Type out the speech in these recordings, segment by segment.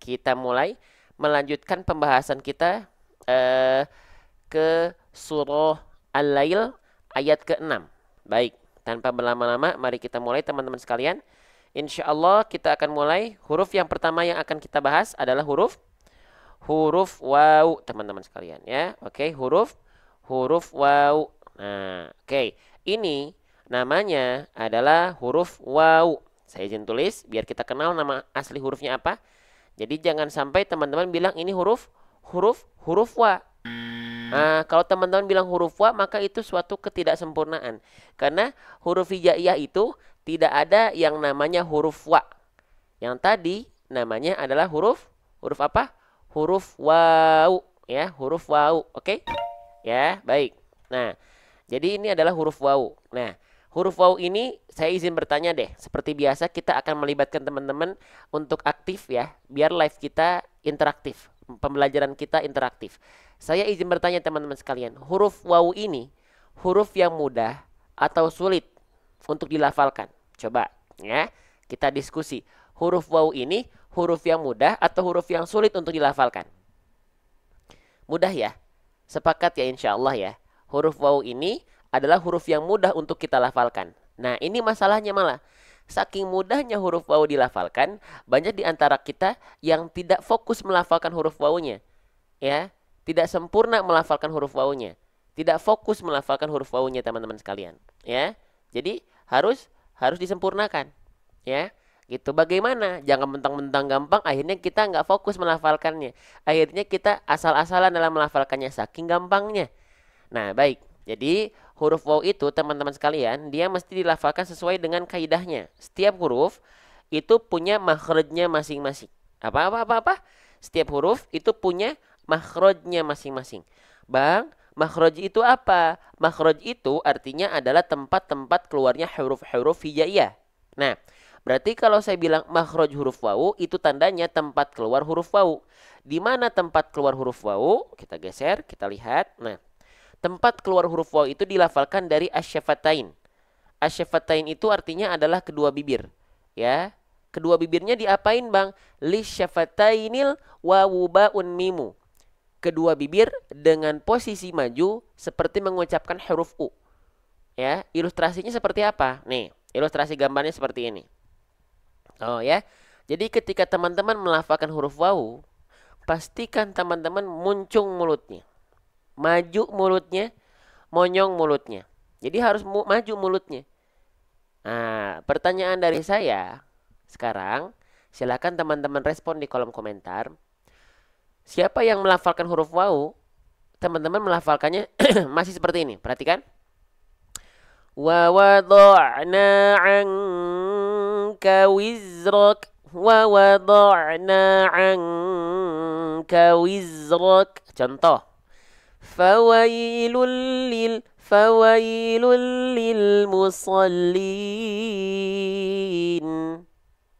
kita mulai melanjutkan pembahasan kita ke surah Al-Lail ayat ke-6. Baik, tanpa berlama-lama, mari kita mulai teman-teman sekalian. Insya Allah kita akan mulai. Huruf yang pertama yang akan kita bahas adalah huruf waw, teman-teman sekalian ya. Oke, huruf waw. Nah, oke. Ini namanya adalah huruf waw. Saya izin tulis biar kita kenal nama asli hurufnya apa. Jadi jangan sampai teman-teman bilang ini huruf wa. Nah, kalau teman-teman bilang huruf wa, maka itu suatu ketidaksempurnaan. Karena huruf hijaiyah itu tidak ada yang namanya huruf wa. Yang tadi namanya adalah huruf apa? Huruf waw, ya, huruf waw. Oke? Ya, baik. Nah, jadi ini adalah huruf waw. Nah, huruf waw ini saya izin bertanya deh. Seperti biasa kita akan melibatkan teman-teman untuk aktif ya, biar live kita interaktif. Pembelajaran kita interaktif. Saya izin bertanya teman-teman sekalian, huruf waw ini huruf yang mudah atau sulit untuk dilafalkan? Coba ya, kita diskusi. Huruf waw ini huruf yang mudah atau huruf yang sulit untuk dilafalkan? Mudah ya? Sepakat ya insya Allah ya. Huruf waw ini adalah huruf yang mudah untuk kita lafalkan. Nah, ini masalahnya malah. Saking mudahnya huruf waw dilafalkan, banyak di antara kita yang tidak fokus melafalkan huruf wawnya. Ya, tidak sempurna melafalkan huruf wawnya. Tidak fokus melafalkan huruf wawnya teman-teman sekalian. Ya, jadi harus disempurnakan. Ya, gitu. Bagaimana? Jangan mentang-mentang gampang, akhirnya kita nggak fokus melafalkannya. Akhirnya kita asal-asalan dalam melafalkannya saking gampangnya. Nah, baik. Jadi huruf waw itu teman-teman sekalian, dia mesti dilafalkan sesuai dengan kaidahnya. Setiap huruf itu punya makhrajnya masing-masing. Apa? Setiap huruf itu punya makhrajnya masing-masing. Bang, makhraj itu apa? Makhraj itu artinya adalah tempat-tempat keluarnya huruf-huruf hijaiyah. Nah, berarti kalau saya bilang makhraj huruf waw, itu tandanya tempat keluar huruf waw. Di mana tempat keluar huruf waw? Kita geser, kita lihat. Nah, tempat keluar huruf waw itu dilafalkan dari asyafatain. Asyafatain itu artinya adalah kedua bibir. Ya, kedua bibirnya diapain bang? Lisyafatainil wawu baun mimu. Kedua bibir dengan posisi maju seperti mengucapkan huruf U. Ya, ilustrasinya seperti apa? Nih, ilustrasi gambarnya seperti ini. Oh ya, jadi ketika teman-teman melafalkan huruf waw, pastikan teman-teman muncung mulutnya. Maju mulutnya, monyong mulutnya. Jadi harus maju mulutnya. Nah, pertanyaan dari saya sekarang, silakan teman-teman respon di kolom komentar. Siapa yang melafalkan huruf waw? Teman-teman melafalkannya masih seperti ini. Perhatikan. Wa wada'na 'anka wizrak. Wa wada'na 'anka wizrak. Contoh. Fawailul lil musallin.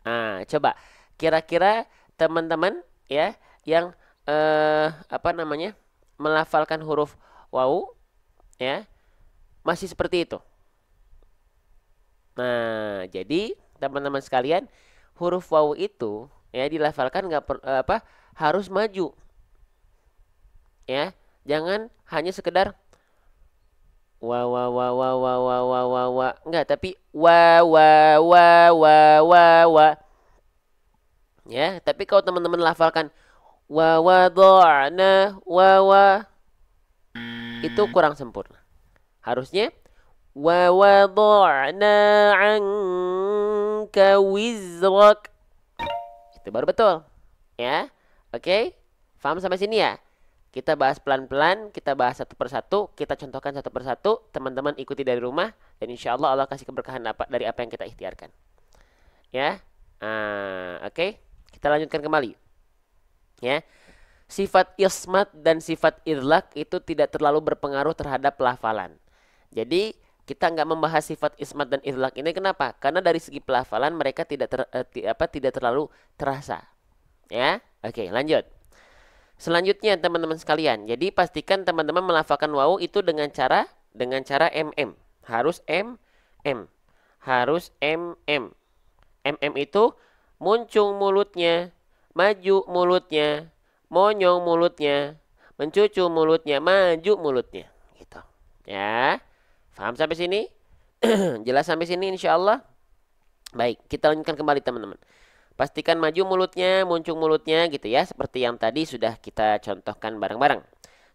Nah, coba kira-kira teman-teman ya yang melafalkan huruf waw ya masih seperti itu. Nah, jadi teman-teman sekalian, huruf waw itu ya dilafalkan harus maju. Ya, jangan hanya sekedar wa enggak, tapi wa. Ya, tapi kalau teman-teman lafalkan wa wada'na wa itu kurang sempurna. Harusnya wa wada'na 'anka wizrak. Itu baru betul. Ya. Oke? Paham sampai sini ya? Kita bahas pelan-pelan, kita bahas satu persatu, kita contohkan satu persatu, teman-teman ikuti dari rumah, dan insya Allah Allah kasih keberkahan dari apa yang kita ikhtiarkan. Ya, oke, kita lanjutkan kembali. Ya, sifat ismat dan sifat idlak itu tidak terlalu berpengaruh terhadap pelafalan. Jadi kita nggak membahas sifat ismat dan idlak ini kenapa? Karena dari segi pelafalan mereka tidak terlalu terasa. Ya, oke, lanjut. Selanjutnya teman-teman sekalian, jadi pastikan teman-teman melafalkan waw itu dengan cara mm. Harus harus mm itu muncung mulutnya, maju mulutnya, monyong mulutnya, mencucu mulutnya, maju mulutnya. Gitu. Ya. Paham sampai sini? Jelas sampai sini insya Allah? Baik, kita lanjutkan kembali teman-teman. Pastikan maju mulutnya, muncung mulutnya gitu ya. Seperti yang tadi sudah kita contohkan bareng-bareng.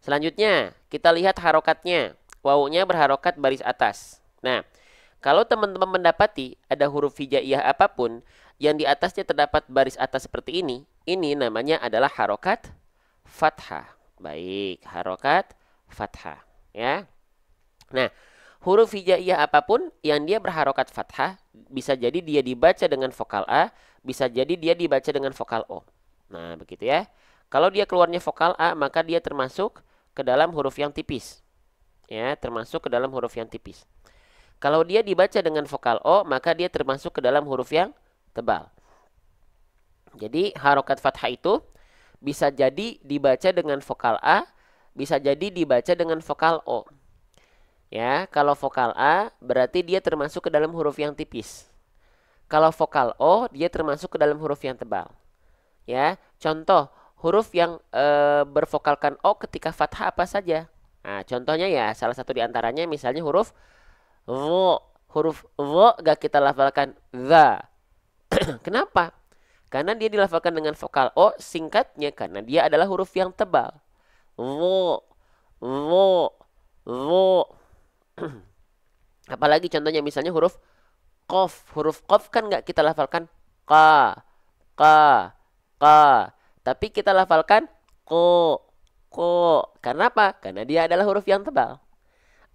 Selanjutnya, kita lihat harokatnya. Wawunya berharokat baris atas. Nah, kalau teman-teman mendapati ada huruf hijaiyah apapun yang di atasnya terdapat baris atas seperti ini namanya adalah harokat fathah. Baik, harokat fathah. Ya. Nah, huruf hijaiyah apapun yang dia berharokat fathah, bisa jadi dia dibaca dengan vokal A, bisa jadi dia dibaca dengan vokal O. Nah, begitu ya. Kalau dia keluarnya vokal A, maka dia termasuk ke dalam huruf yang tipis. Ya, termasuk ke dalam huruf yang tipis. Kalau dia dibaca dengan vokal O, maka dia termasuk ke dalam huruf yang tebal. Jadi, harokat fathah itu bisa jadi dibaca dengan vokal A, bisa jadi dibaca dengan vokal O. Ya, kalau vokal A berarti dia termasuk ke dalam huruf yang tipis. Kalau vokal O dia termasuk ke dalam huruf yang tebal. Ya, contoh huruf yang bervokalkan O ketika fathah apa saja? Nah, contohnya ya salah satu diantaranya misalnya huruf W. Huruf W gak kita lafalkan the. Kenapa? Karena dia dilafalkan dengan vokal O, singkatnya karena dia adalah huruf yang tebal. W, W, W. Apalagi contohnya misalnya huruf qaf. Huruf qaf kan nggak kita lafalkan ka, ka, ka. Tapi kita lafalkan ko. Karena apa? Karena dia adalah huruf yang tebal.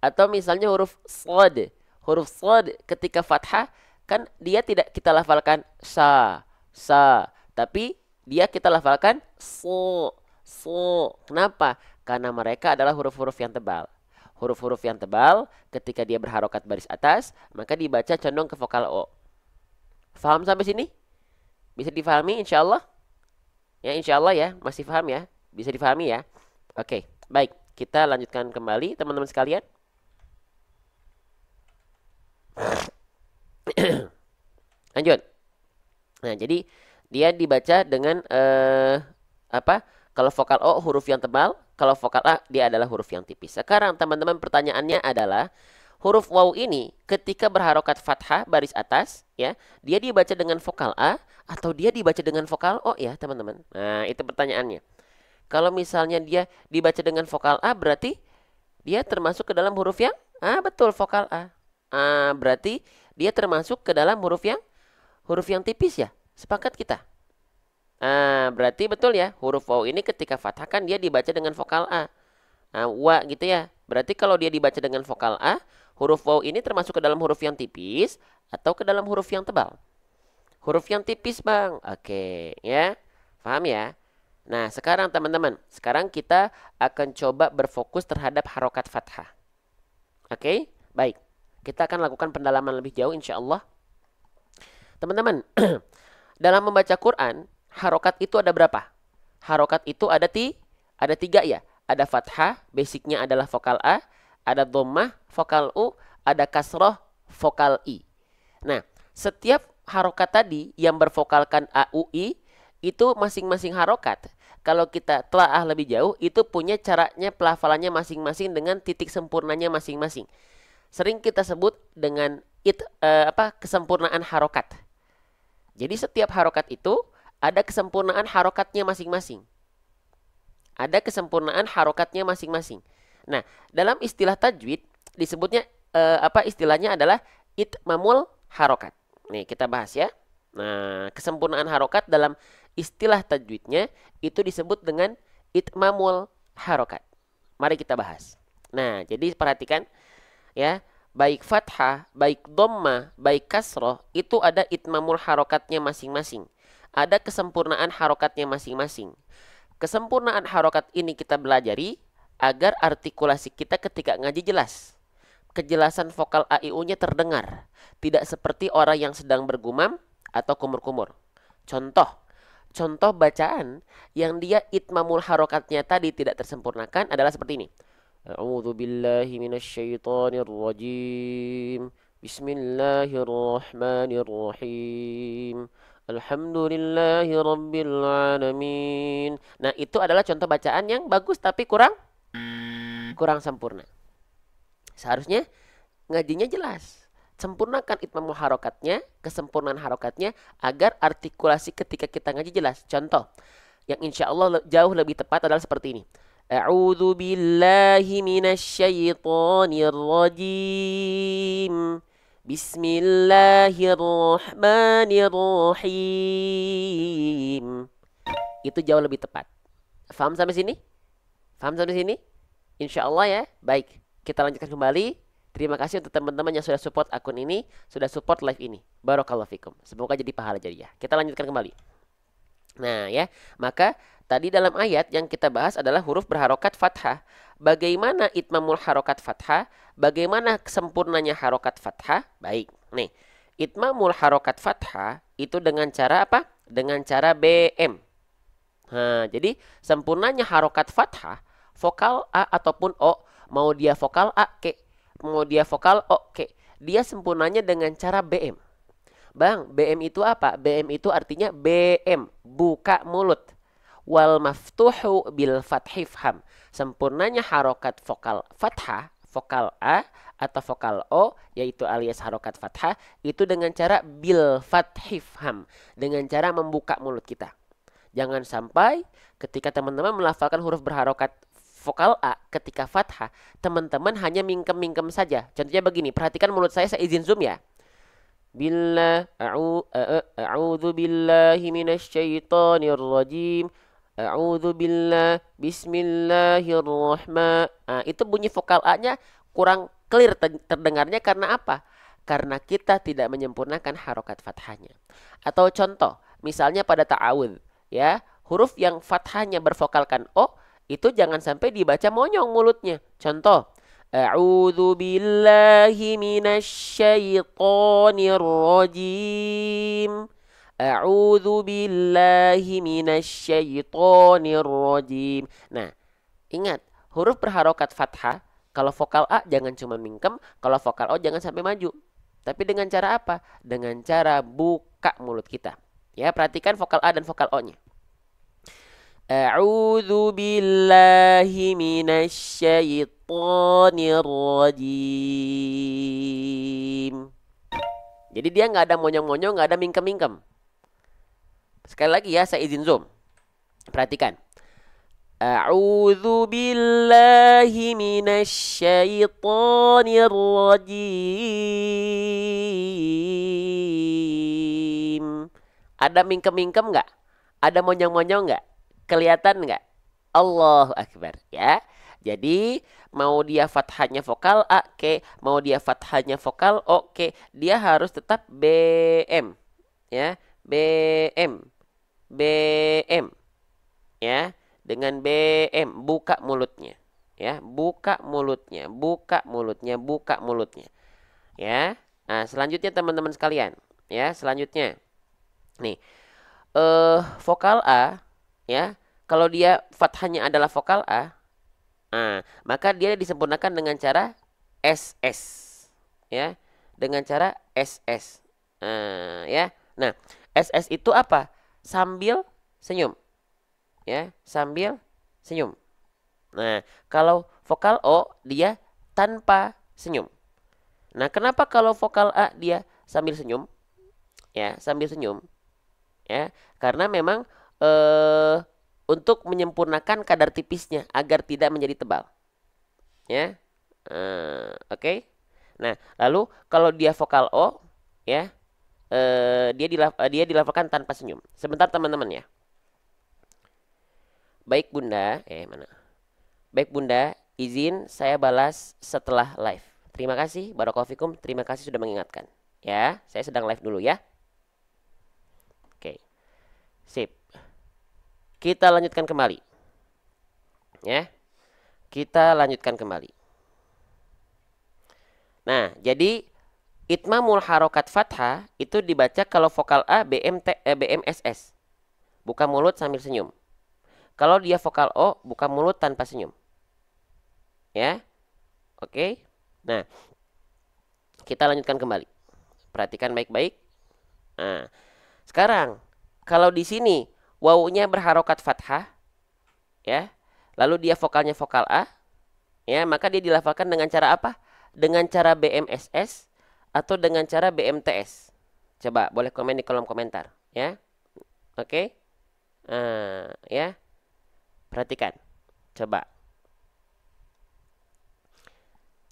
Atau misalnya huruf shad. Huruf shad ketika fathah kan dia tidak kita lafalkan sa. Tapi dia kita lafalkan so. Kenapa? Karena mereka adalah huruf-huruf yang tebal. Huruf-huruf yang tebal ketika dia berharokat baris atas maka dibaca condong ke vokal O. Faham sampai sini? Bisa difahami insya Allah? Ya insya Allah ya, masih paham ya? Bisa difahami ya? Oke, baik. Kita lanjutkan kembali teman-teman sekalian. Lanjut. Nah, jadi dia dibaca dengan apa? Kalau vokal O huruf yang tebal, kalau vokal A dia adalah huruf yang tipis. Sekarang teman-teman pertanyaannya adalah huruf waw ini ketika berharokat fathah baris atas ya, dia dibaca dengan vokal A atau dia dibaca dengan vokal O ya, teman-teman. Nah, itu pertanyaannya. Kalau misalnya dia dibaca dengan vokal A berarti dia termasuk ke dalam huruf yang betul vokal A. Berarti dia termasuk ke dalam huruf yang tipis ya. Sepakat kita? Berarti betul ya, huruf waw ini ketika fathah kan dia dibaca dengan vokal A. Wa gitu ya. Berarti kalau dia dibaca dengan vokal A, huruf waw ini termasuk ke dalam huruf yang tipis atau ke dalam huruf yang tebal? Huruf yang tipis, Bang. Oke, ya. Paham ya? Nah, sekarang teman-teman, sekarang kita akan coba berfokus terhadap harokat fathah. Oke, baik. Kita akan lakukan pendalaman lebih jauh insya Allah. Teman-teman, dalam membaca Quran, harokat itu ada berapa? Harokat itu ada tiga ya. Ada fathah, basicnya adalah vokal A. Ada dhammah, vokal U. Ada kasroh, vokal I. Nah, setiap harokat tadi yang bervokalkan A, U, I, itu masing-masing harokat. Kalau kita telaah lebih jauh, itu punya caranya pelafalannya masing-masing dengan titik sempurnanya masing-masing. Sering kita sebut dengan kesempurnaan harokat. Jadi setiap harokat itu ada kesempurnaan harokatnya masing-masing. Ada kesempurnaan harokatnya masing-masing. Nah, dalam istilah tajwid disebutnya istilahnya adalah itmamul harokat. Nih, kita bahas ya. Nah, kesempurnaan harokat dalam istilah tajwidnya itu disebut dengan itmamul harokat. Mari kita bahas. Nah, jadi perhatikan ya. Baik fathah, baik dhammah, baik kasroh, itu ada itmamul harokatnya masing-masing. Ada kesempurnaan harokatnya masing-masing. Kesempurnaan harokat ini kita belajari agar artikulasi kita ketika ngaji jelas. Kejelasan vokal A, I, U-nya terdengar. Tidak seperti orang yang sedang bergumam atau kumur-kumur. Contoh bacaan yang dia itmamul harokatnya tadi tidak tersempurnakan adalah seperti ini. A'udzu billahi minasyaitonir rajim. Bismillahirrahmanirrahim. Alhamdulillahi rabbil alamin. Nah, itu adalah contoh bacaan yang bagus tapi kurang kurang sempurna. Seharusnya ngajinya jelas. Sempurnakan itmamul harokatnya, kesempurnaan harokatnya agar artikulasi ketika kita ngaji jelas. Contoh yang insya Allah jauh lebih tepat adalah seperti ini. A'udzu billahi minasyaitonir rajim. Bismillahirrahmanirrahim. Itu jauh lebih tepat. Faham sampai sini? Faham sampai sini? Insya Allah ya. Baik, kita lanjutkan kembali. Terima kasih untuk teman-teman yang sudah support akun ini, sudah support live ini. Barakallahu fikum. Semoga jadi pahala jariah. Kita lanjutkan kembali. Nah ya, maka tadi dalam ayat yang kita bahas adalah huruf berharokat fathah. Bagaimana itmamul harokat fathah? Bagaimana sempurnanya harokat fathah? Baik, nih. Itmamul harokat fathah itu dengan cara apa? Dengan cara BM. Nah, jadi sempurnanya harokat fathah, vokal A ataupun O, mau dia vokal A ke, mau dia vokal O ke, dia sempurnanya dengan cara BM. Bang, BM itu apa? BM itu artinya BM, buka mulut. Wal maftuhu bil fathhi fham. Sempurnanya harokat vokal fathah, vokal A atau vokal O, yaitu alias harokat fathah, itu dengan cara bil fathhi fham, dengan cara membuka mulut kita. Jangan sampai ketika teman-teman melafalkan huruf berharokat vokal A ketika fathah, teman-teman hanya mingkem-mingkem saja. Contohnya begini, perhatikan mulut saya izin zoom ya. Billah, a'udzu billahi minasyaitonir rajim. A'udzu billah, bismillahirrahman. Nah, itu bunyi vokal A-nya kurang clear terdengarnya karena apa? Karena kita tidak menyempurnakan harokat fathahnya. Atau contoh, misalnya pada ta'awudz, ya, huruf yang fathahnya bervokalkan O, itu jangan sampai dibaca monyong mulutnya. Contoh, A'udzu billahi minasyaitonir rajim. A'udzu billahi minasyaitonir rajim. Nah, ingat, huruf berharokat fathah, kalau vokal A jangan cuma mingkem, kalau vokal O jangan sampai maju. Tapi dengan cara apa? Dengan cara buka mulut kita. Ya, perhatikan vokal A dan vokal O-nya. A'udzu billahi minasyaitonir rajim. Jadi dia nggak ada monyong-monyong, nggak ada mingkem-mingkem. Sekali lagi ya, saya izin zoom. Perhatikan. A'udzu billahi minasyaitonir rajim. Ada mingkem-mingkem nggak? Ada monyong-monyong nggak? Kelihatan nggak? Allahu Akbar ya. Jadi mau dia fathahnya vokal A ke, mau dia fathahnya vokal O ke, dia harus tetap BM ya. BM. BM ya. Dengan BM buka mulutnya ya, buka mulutnya, buka mulutnya, buka mulutnya ya. Nah, selanjutnya teman-teman sekalian ya, selanjutnya nih vokal A ya, kalau dia fathahnya adalah vokal A, maka dia disempurnakan dengan cara SS ya, dengan cara SS ya. Nah, SS itu apa? Sambil senyum ya, sambil senyum. Nah, kalau vokal O dia tanpa senyum. Nah, kenapa kalau vokal A dia sambil senyum ya, sambil senyum ya, karena memang untuk menyempurnakan kadar tipisnya agar tidak menjadi tebal ya. Oke. Nah, lalu kalau dia vokal O ya, dia dilafalkan tanpa senyum. Sebentar teman-teman ya. Baik Bunda, mana? Baik Bunda, izin saya balas setelah live. Terima kasih, barakallahu fikum. Terima kasih sudah mengingatkan. Ya, saya sedang live dulu ya. Oke. Sip. Kita lanjutkan kembali. Ya. Kita lanjutkan kembali. Nah, jadi itmamul harokat fathah itu dibaca kalau vokal A BMSS. Buka mulut sambil senyum. Kalau dia vokal O, buka mulut tanpa senyum. Ya. Oke. Nah, kita lanjutkan kembali. Perhatikan baik-baik. Nah, Sekarang, kalau di sini wawunya berharokat fathah, ya, lalu dia vokalnya vokal A, ya, maka dia dilafalkan dengan cara apa? Dengan cara BMSS atau dengan cara BMTS. Coba boleh komen di kolom komentar, ya. Oke. Ya. Perhatikan. Coba.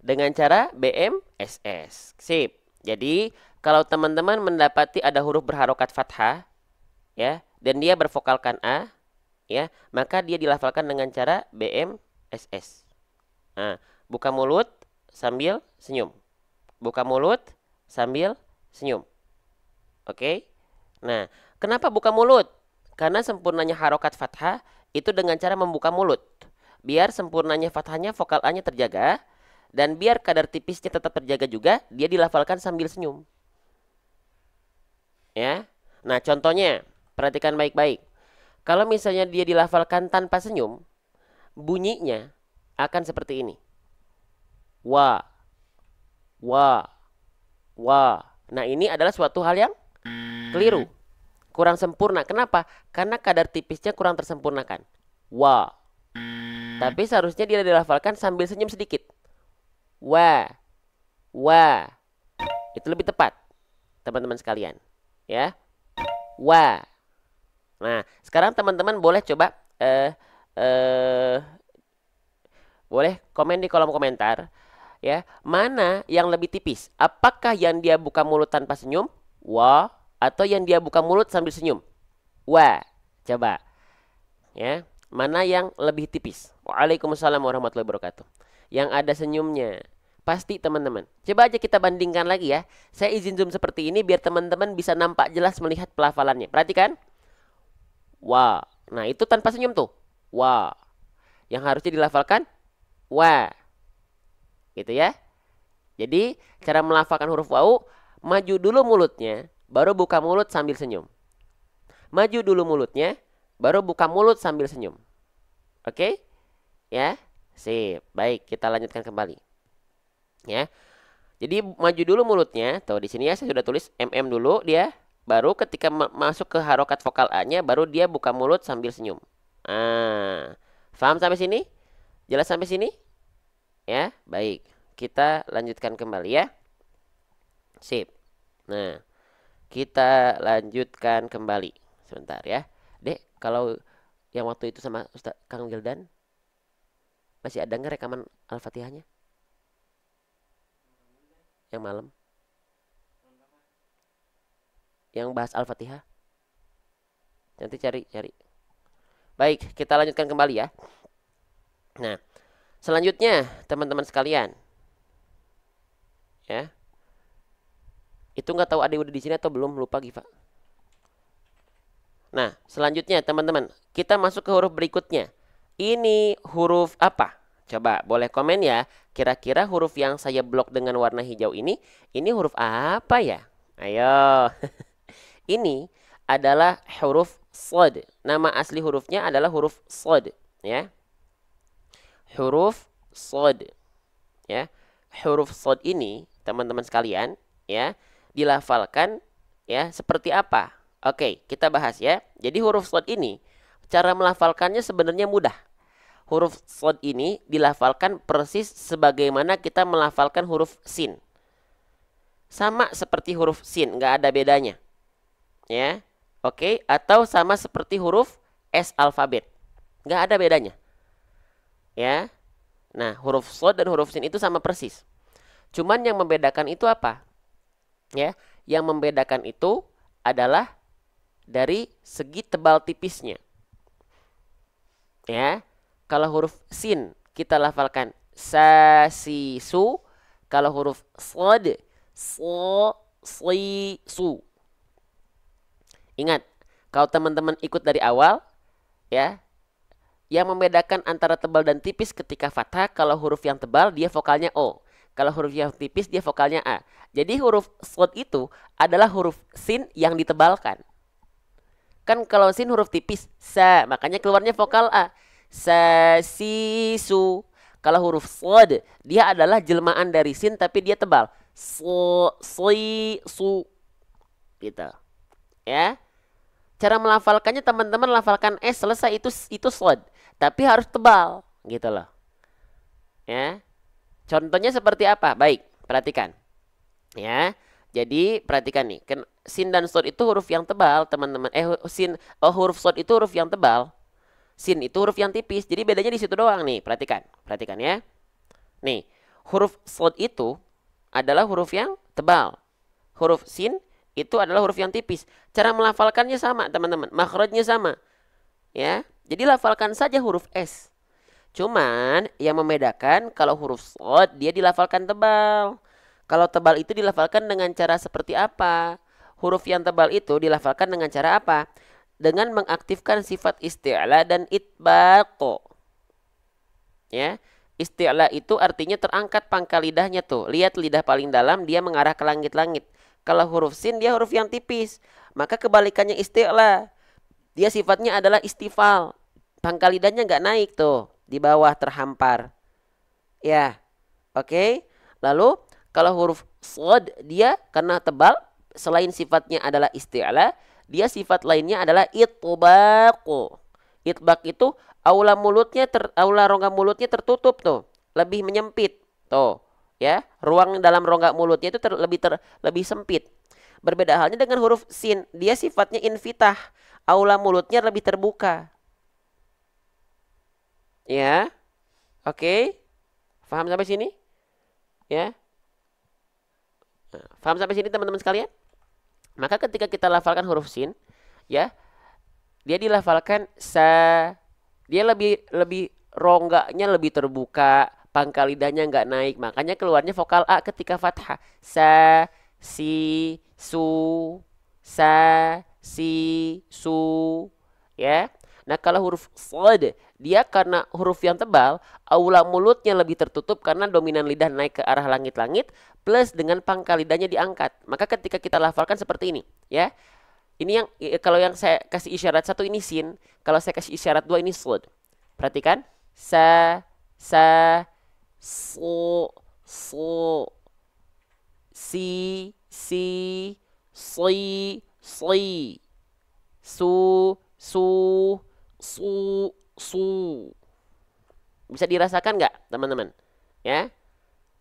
Dengan cara BMSS. Sip. Jadi, kalau teman-teman mendapati ada huruf berharokat fathah, ya, dan dia bervokalkan A, ya, maka dia dilafalkan dengan cara BMSS. Nah, buka mulut sambil senyum. Buka mulut sambil senyum. Oke? Nah, kenapa buka mulut? Karena sempurnanya harokat fathah itu dengan cara membuka mulut. Biar sempurnanya fathahnya vokal A-nya terjaga. Dan biar kadar tipisnya tetap terjaga juga, dia dilafalkan sambil senyum. Ya. Nah, contohnya, perhatikan baik-baik. Kalau misalnya dia dilafalkan tanpa senyum, bunyinya akan seperti ini. Wa, wa, wa. Nah, ini adalah suatu hal yang keliru. Kurang sempurna. Kenapa? Karena kadar tipisnya kurang tersempurnakan. Wa. Tapi seharusnya dia dilafalkan sambil senyum sedikit. Wa, wa. Itu lebih tepat, teman-teman sekalian. Ya. Wa. Nah, sekarang teman-teman boleh coba boleh komen di kolom komentar, ya, mana yang lebih tipis? Apakah yang dia buka mulut tanpa senyum, wa, atau yang dia buka mulut sambil senyum, wa? Coba, ya, mana yang lebih tipis? Waalaikumsalam warahmatullahi wabarakatuh. Yang ada senyumnya, pasti teman-teman. Coba aja kita bandingkan lagi ya. Saya izin zoom seperti ini biar teman-teman bisa nampak jelas melihat pelafalannya. Perhatikan, wa. Nah, itu tanpa senyum tuh, wa. Yang harusnya dilafalkan wa, gitu ya. Jadi cara melafalkan huruf wau, maju dulu mulutnya, baru buka mulut sambil senyum. Maju dulu mulutnya, baru buka mulut sambil senyum. Oke? Ya, sip. Baik, kita lanjutkan kembali. Ya. Jadi maju dulu mulutnya. Tuh di sini ya saya sudah tulis mm dulu dia. Baru ketika masuk ke harokat vokal A-nya, baru dia buka mulut sambil senyum. Paham sampai sini? Jelas sampai sini? Ya, baik. Kita lanjutkan kembali ya. Sip. Nah, kita lanjutkan kembali. Sebentar ya. Dek, kalau yang waktu itu sama Ustaz Kang Gildan, masih ada nggak rekaman Al-Fatihahnya? Yang malam? Yang bahas Al-Fatihah? Nanti cari. Baik, kita lanjutkan kembali ya. Nah, selanjutnya teman-teman sekalian, ya, itu nggak tahu ada udah di sini atau belum, lupa Giva. Nah, selanjutnya teman-teman, kita masuk ke huruf berikutnya. Ini huruf apa? Coba boleh komen ya. Kira-kira huruf yang saya blok dengan warna hijau ini huruf apa ya? Ayo. Ini adalah huruf shad. Nama asli hurufnya adalah huruf shad, ya. Huruf shad, ya. Huruf shad ini, teman-teman sekalian, ya, dilafalkan ya seperti apa? Oke, kita bahas ya. Jadi huruf shad ini cara melafalkannya sebenarnya mudah. Huruf shad ini dilafalkan persis sebagaimana kita melafalkan huruf sin. Sama seperti huruf sin, nggak ada bedanya. Ya, oke, atau sama seperti huruf S alfabet, nggak ada bedanya. Ya, nah huruf shad dan huruf sin itu sama persis. Cuman yang membedakan itu apa? Ya, yang membedakan itu adalah dari segi tebal tipisnya. Ya, kalau huruf sin kita lafalkan sa si su, kalau huruf shad so si su. Ingat, kalau teman-teman ikut dari awal, ya, yang membedakan antara tebal dan tipis ketika fathah, kalau huruf yang tebal dia vokalnya O, kalau huruf yang tipis dia vokalnya A. Jadi huruf shad itu adalah huruf sin yang ditebalkan. Kan kalau sin huruf tipis, sa, makanya keluarnya vokal A. Sa, si, su. Kalau huruf shad, dia adalah jelmaan dari sin tapi dia tebal. So, si, su. Gitu. Ya. Cara melafalkannya teman-teman lafalkan S selesai, itu shod, tapi harus tebal gitu loh. Ya. Contohnya seperti apa? Baik, perhatikan. Ya. Jadi perhatikan nih, sin dan shod itu huruf yang tebal, teman-teman. Huruf shod itu huruf yang tebal. Sin itu huruf yang tipis. Jadi bedanya di situ doang nih. Perhatikan. Perhatikan ya. Nih, huruf shod itu adalah huruf yang tebal. Huruf sin itu adalah huruf yang tipis. Cara melafalkannya sama, teman-teman. Makhrajnya sama. Ya. Jadi lafalkan saja huruf S. Cuman yang membedakan kalau huruf shod dia dilafalkan tebal. Kalau tebal itu dilafalkan dengan cara seperti apa? Huruf yang tebal itu dilafalkan dengan cara apa? Dengan mengaktifkan sifat isti'la dan itbaq. Ya. Isti'la itu artinya terangkat pangkal lidahnya tuh. Lihat lidah paling dalam dia mengarah ke langit-langit. Kalau huruf sin dia huruf yang tipis. Maka kebalikannya isti'la. Dia sifatnya adalah istifal. Pangkal lidahnya nggak naik tuh. Di bawah terhampar. Ya. Oke. Lalu kalau huruf shod dia karena tebal. Selain sifatnya adalah isti'la. Dia sifat lainnya adalah itbaq. Itbaq itu aula rongga mulutnya tertutup tuh. Lebih menyempit. Tuh. Ya. Ruang dalam rongga mulutnya itu lebih sempit. Berbeda halnya dengan huruf sin. Dia sifatnya infitah. Aula mulutnya lebih terbuka. Ya, oke, paham sampai sini? Ya, paham sampai sini teman-teman sekalian? Maka ketika kita lafalkan huruf sin, ya, dia dilafalkan dia lebih rongganya lebih terbuka, pangkal lidahnya nggak naik, makanya keluarnya vokal A ketika fathah. Si, su, si, su, ya. Nah kalau huruf shod dia karena huruf yang tebal, aula mulutnya lebih tertutup karena dominan lidah naik ke arah langit-langit plus dengan pangkal lidahnya diangkat. Maka ketika kita lafalkan seperti ini, ya. Ini yang kalau yang saya kasih isyarat satu ini sin, kalau saya kasih isyarat dua ini shod. Perhatikan, su, si, si, su, su. Bisa dirasakan nggak teman-teman? Ya,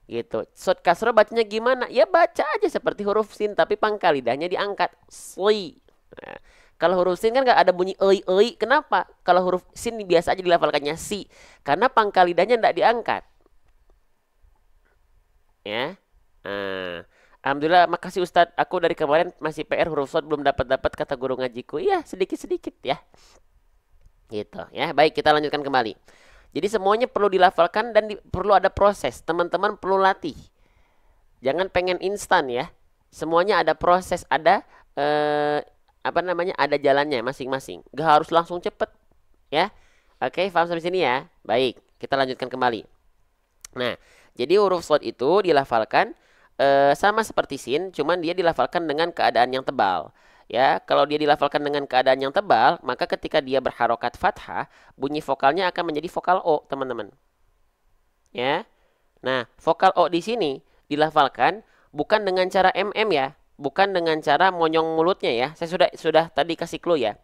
gitu. Shod kasroh bacanya gimana? Ya baca aja seperti huruf sin tapi pangkal lidahnya diangkat. Sli. Nah, kalau huruf sin kan nggak ada bunyi ei. Kenapa? Kalau huruf sin biasa aja dilafalkannya si. Karena pangkal lidahnya nggak diangkat. Ya. Nah, alhamdulillah, makasih Ustadz. Aku dari kemarin masih PR huruf shod belum dapat kata guru ngajiku. Iya, sedikit-sedikit ya. Gitu ya. Baik, kita lanjutkan kembali. Jadi semuanya perlu dilafalkan dan perlu ada proses. Teman-teman perlu latih. Jangan pengen instan ya. Semuanya ada proses, ada ada jalannya masing-masing. Gak harus langsung cepet ya. Oke, paham sampai sini ya. Baik, kita lanjutkan kembali. Nah, jadi huruf shod itu dilafalkan sama seperti sin, cuman dia dilafalkan dengan keadaan yang tebal. Ya, kalau dia dilafalkan dengan keadaan yang tebal, maka ketika dia berharokat fathah, bunyi vokalnya akan menjadi vokal O, teman-teman. Ya. Nah, vokal O di sini dilafalkan bukan dengan cara MM ya, bukan dengan cara monyong mulutnya ya. Saya sudah tadi kasih clue ya.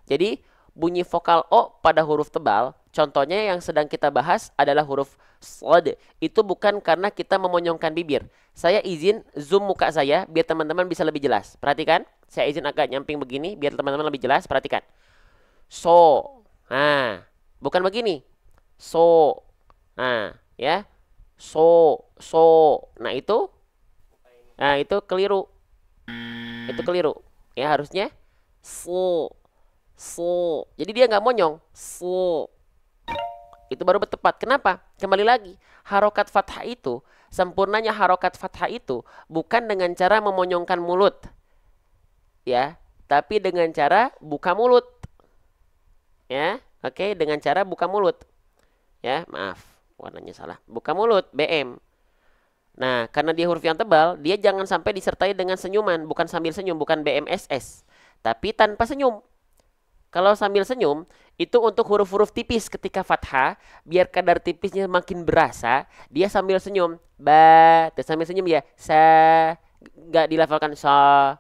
Jadi, bunyi vokal O pada huruf tebal, contohnya yang sedang kita bahas adalah huruf shod. Itu bukan karena kita memonyongkan bibir. Saya izin zoom muka saya biar teman-teman bisa lebih jelas. Perhatikan. Saya izin agak nyamping begini biar teman-teman lebih jelas. Perhatikan. So. Nah, bukan begini. So. Nah, ya. So. Nah, itu keliru. Itu keliru. Ya, harusnya so. Jadi dia nggak monyong. So. Itu baru tepat. Kenapa? Kembali lagi. Harokat fathah itu, sempurnanya harokat fathah itu bukan dengan cara memonyongkan mulut. Ya, tapi dengan cara buka mulut. Ya, oke, dengan cara buka mulut. Ya, maaf, warnanya salah. Buka mulut, BM. Nah, karena dia huruf yang tebal, dia jangan sampai disertai dengan senyuman, bukan sambil senyum, bukan BMSS, tapi tanpa senyum. Kalau sambil senyum, itu untuk huruf-huruf tipis ketika fathah, biar kadar tipisnya makin berasa, dia sambil senyum. Terus sambil senyum ya, nggak dilafalkan sa,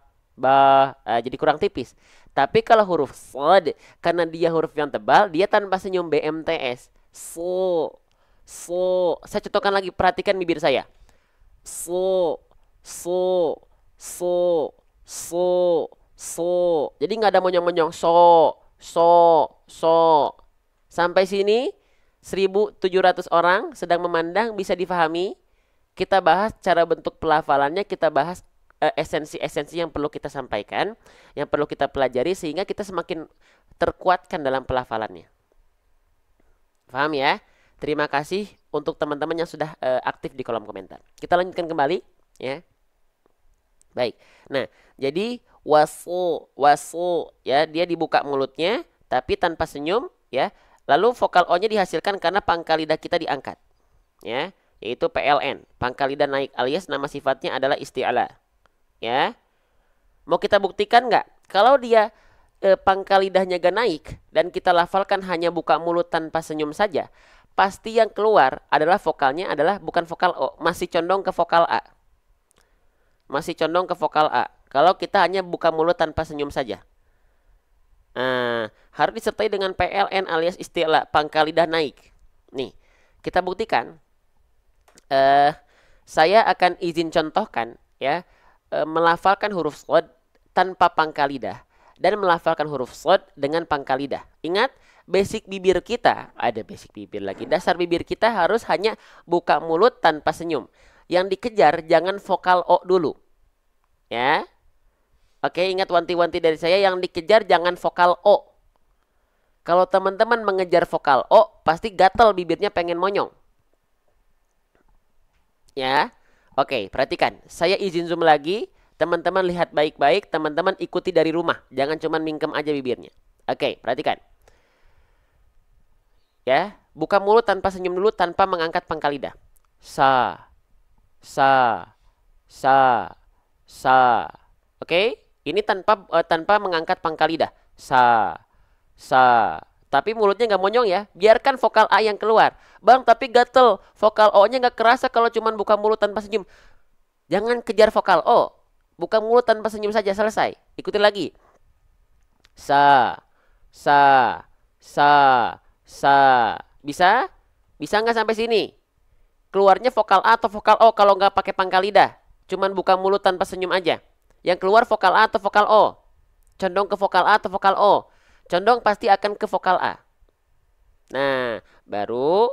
jadi kurang tipis. Tapi kalau huruf shad, karena dia huruf yang tebal, dia tanpa senyum BMTS. So, so. Saya contohkan lagi, perhatikan bibir saya. So, so, so, so, so. Jadi nggak ada monyong-monyong. So, so, so. Sampai sini 1.700 orang sedang memandang, bisa difahami. Kita bahas cara bentuk pelafalannya, kita bahas esensi-esensi yang perlu kita sampaikan, yang perlu kita pelajari sehingga kita semakin terkuatkan dalam pelafalannya. Paham ya? Terima kasih untuk teman-teman yang sudah aktif di kolom komentar. Kita lanjutkan kembali ya. Baik. Nah, jadi wasu, wasu ya, dia dibuka mulutnya tapi tanpa senyum ya. Lalu vokal O-nya dihasilkan karena pangkal lidah kita diangkat. Ya, yaitu PLN. Pangkal lidah naik alias nama sifatnya adalah isti'la. Ya. Mau kita buktikan nggak? Kalau dia pangkal lidahnya gak naik dan kita lafalkan hanya buka mulut tanpa senyum saja, pasti yang keluar adalah vokalnya adalah bukan vokal O, masih condong ke vokal A. Masih condong ke vokal A. Kalau kita hanya buka mulut tanpa senyum saja. Harus disertai dengan PLN alias isti'la, pangkal lidah naik. Nih, kita buktikan. Saya akan izin contohkan ya, melafalkan huruf shad tanpa pangkal lidah dan melafalkan huruf shad dengan pangkal lidah. Ingat, basic bibir kita, ada basic bibir lagi. Dasar bibir kita harus hanya buka mulut tanpa senyum. Yang dikejar jangan vokal O dulu. Ya. Oke, ingat wanti-wanti dari saya, yang dikejar jangan vokal O. Kalau teman-teman mengejar vokal O, pasti gatel bibirnya, pengen monyong. Ya. Oke, perhatikan. Saya izin zoom lagi. Teman-teman lihat baik-baik, teman-teman ikuti dari rumah. Jangan cuma mingkem aja bibirnya. Oke, perhatikan. Ya, buka mulut tanpa senyum dulu, tanpa mengangkat pangkal lidah. Sa, sa, sa, sa. Oke, ini tanpa mengangkat pangkal lidah. Sa, sa. Tapi mulutnya nggak monyong ya. Biarkan vokal A yang keluar. Bang, tapi gatel. Vokal O-nya nggak kerasa kalau cuma buka mulut tanpa senyum. Jangan kejar vokal O. Buka mulut tanpa senyum saja, selesai. Ikuti lagi. Sa, sa, sa, sa. Bisa? Bisa nggak sampai sini? Keluarnya vokal A atau vokal O kalau nggak pakai pangkal lidah. Cuman buka mulut tanpa senyum aja. Yang keluar vokal A atau vokal O. Condong ke vokal A atau vokal O. Condong pasti akan ke vokal A. Nah, baru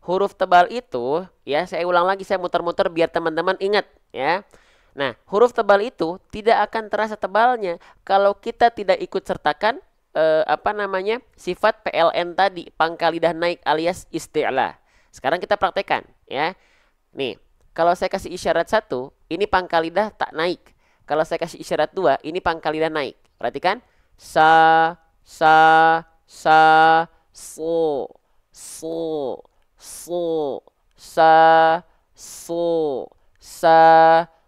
huruf tebal itu, ya saya ulang lagi, saya muter-muter biar teman-teman ingat ya. Nah, huruf tebal itu tidak akan terasa tebalnya kalau kita tidak ikut sertakan sifat PLN tadi, pangkal lidah naik alias isti'la. Sekarang kita praktekkan ya. Nih, kalau saya kasih isyarat 1, ini pangkal lidah tak naik. Kalau saya kasih isyarat 2, ini pangkal lidah naik. Perhatikan. Sa, sa, so, so, so, sa, so, sa,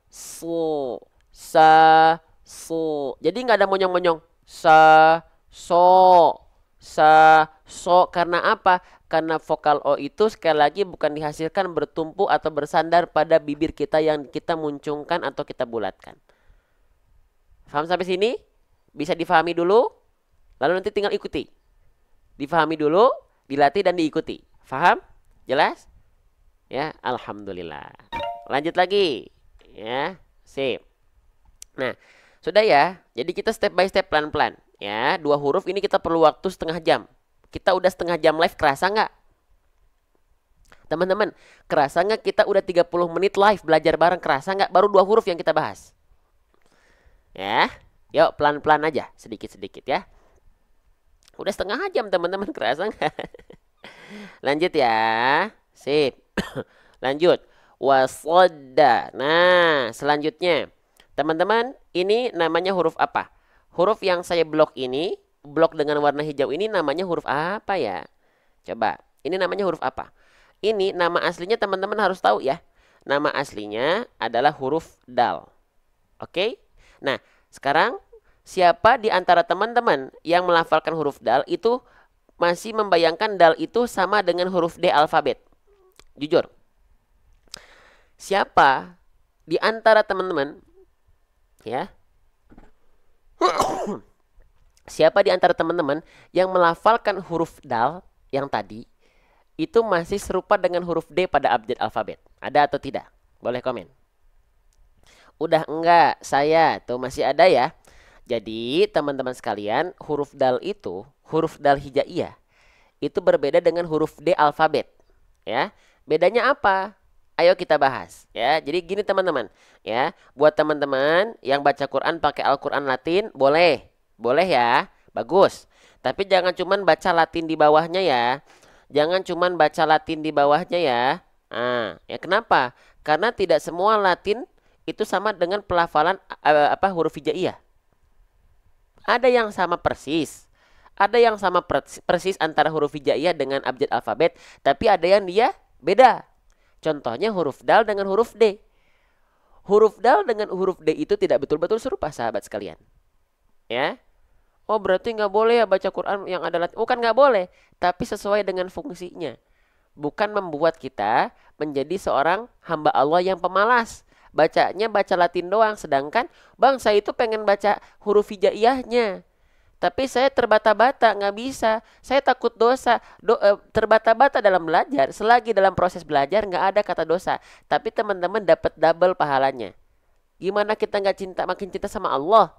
so, sa, so. Jadi nggak ada monyong-monyong. Sa, so, sa, so. Karena apa? Karena vokal O itu sekali lagi bukan dihasilkan bertumpu atau bersandar pada bibir kita yang kita muncungkan atau kita bulatkan. Paham sampai sini? Bisa difahami dulu, lalu nanti tinggal ikuti. Difahami dulu, dilatih dan diikuti. Paham? Jelas? Ya, alhamdulillah. Lanjut lagi. Ya, sip. Nah, sudah ya. Jadi kita step by step pelan-pelan. Ya, 2 huruf ini kita perlu waktu setengah jam. Kita udah setengah jam live, kerasa nggak? Teman-teman, kerasa nggak kita udah 30 menit live belajar bareng? Kerasa nggak? Baru 2 huruf yang kita bahas. Ya, yuk pelan-pelan aja, sedikit-sedikit ya. Udah setengah jam teman-teman, kerasa nggak? Lanjut ya, sip. Lanjut, wasodda. Nah, selanjutnya, teman-teman, ini namanya huruf apa? Huruf yang saya blok ini, blok dengan warna hijau ini namanya huruf apa ya? Coba, ini namanya huruf apa? Ini nama aslinya teman-teman harus tahu ya. Nama aslinya adalah huruf dal. Oke? Nah, sekarang siapa di antara teman-teman yang melafalkan huruf dal itu masih membayangkan dal itu sama dengan huruf D alfabet? Jujur. Siapa di antara teman-teman ya? Siapa di antara teman-teman yang melafalkan huruf dal yang tadi itu masih serupa dengan huruf D pada abjad alfabet? Ada atau tidak? Boleh komen. Udah enggak, saya tuh masih ada ya. Jadi teman-teman sekalian, huruf dal hijaiyah itu berbeda dengan huruf D alfabet, ya. Bedanya apa? Ayo kita bahas, ya. Jadi gini teman-teman, ya. Buat teman-teman yang baca Quran pakai Al-Quran Latin, boleh, boleh ya, bagus. Tapi jangan cuman baca Latin di bawahnya ya. Jangan cuman baca Latin di bawahnya ya. Ya kenapa? Karena tidak semua Latin itu sama dengan pelafalan huruf hijaiyah. Ada yang sama persis. Ada yang sama persis antara huruf hijaiyah dengan abjad alfabet, tapi ada yang dia beda. Contohnya huruf dal dengan huruf D. Huruf dal dengan huruf D itu tidak betul-betul serupa, sahabat sekalian. Ya. Oh, berarti nggak boleh ya baca Quran yang ada Latin. Bukan nggak boleh, tapi sesuai dengan fungsinya. Bukan membuat kita menjadi seorang hamba Allah yang pemalas. Bacanya baca Latin doang, sedangkan bang saya itu pengen baca huruf hijaiyahnya. Tapi saya terbata-bata, nggak bisa. Saya takut dosa, terbata-bata dalam belajar. Selagi dalam proses belajar nggak ada kata dosa. Tapi teman-teman dapat double pahalanya. Gimana kita nggak cinta, makin cinta sama Allah?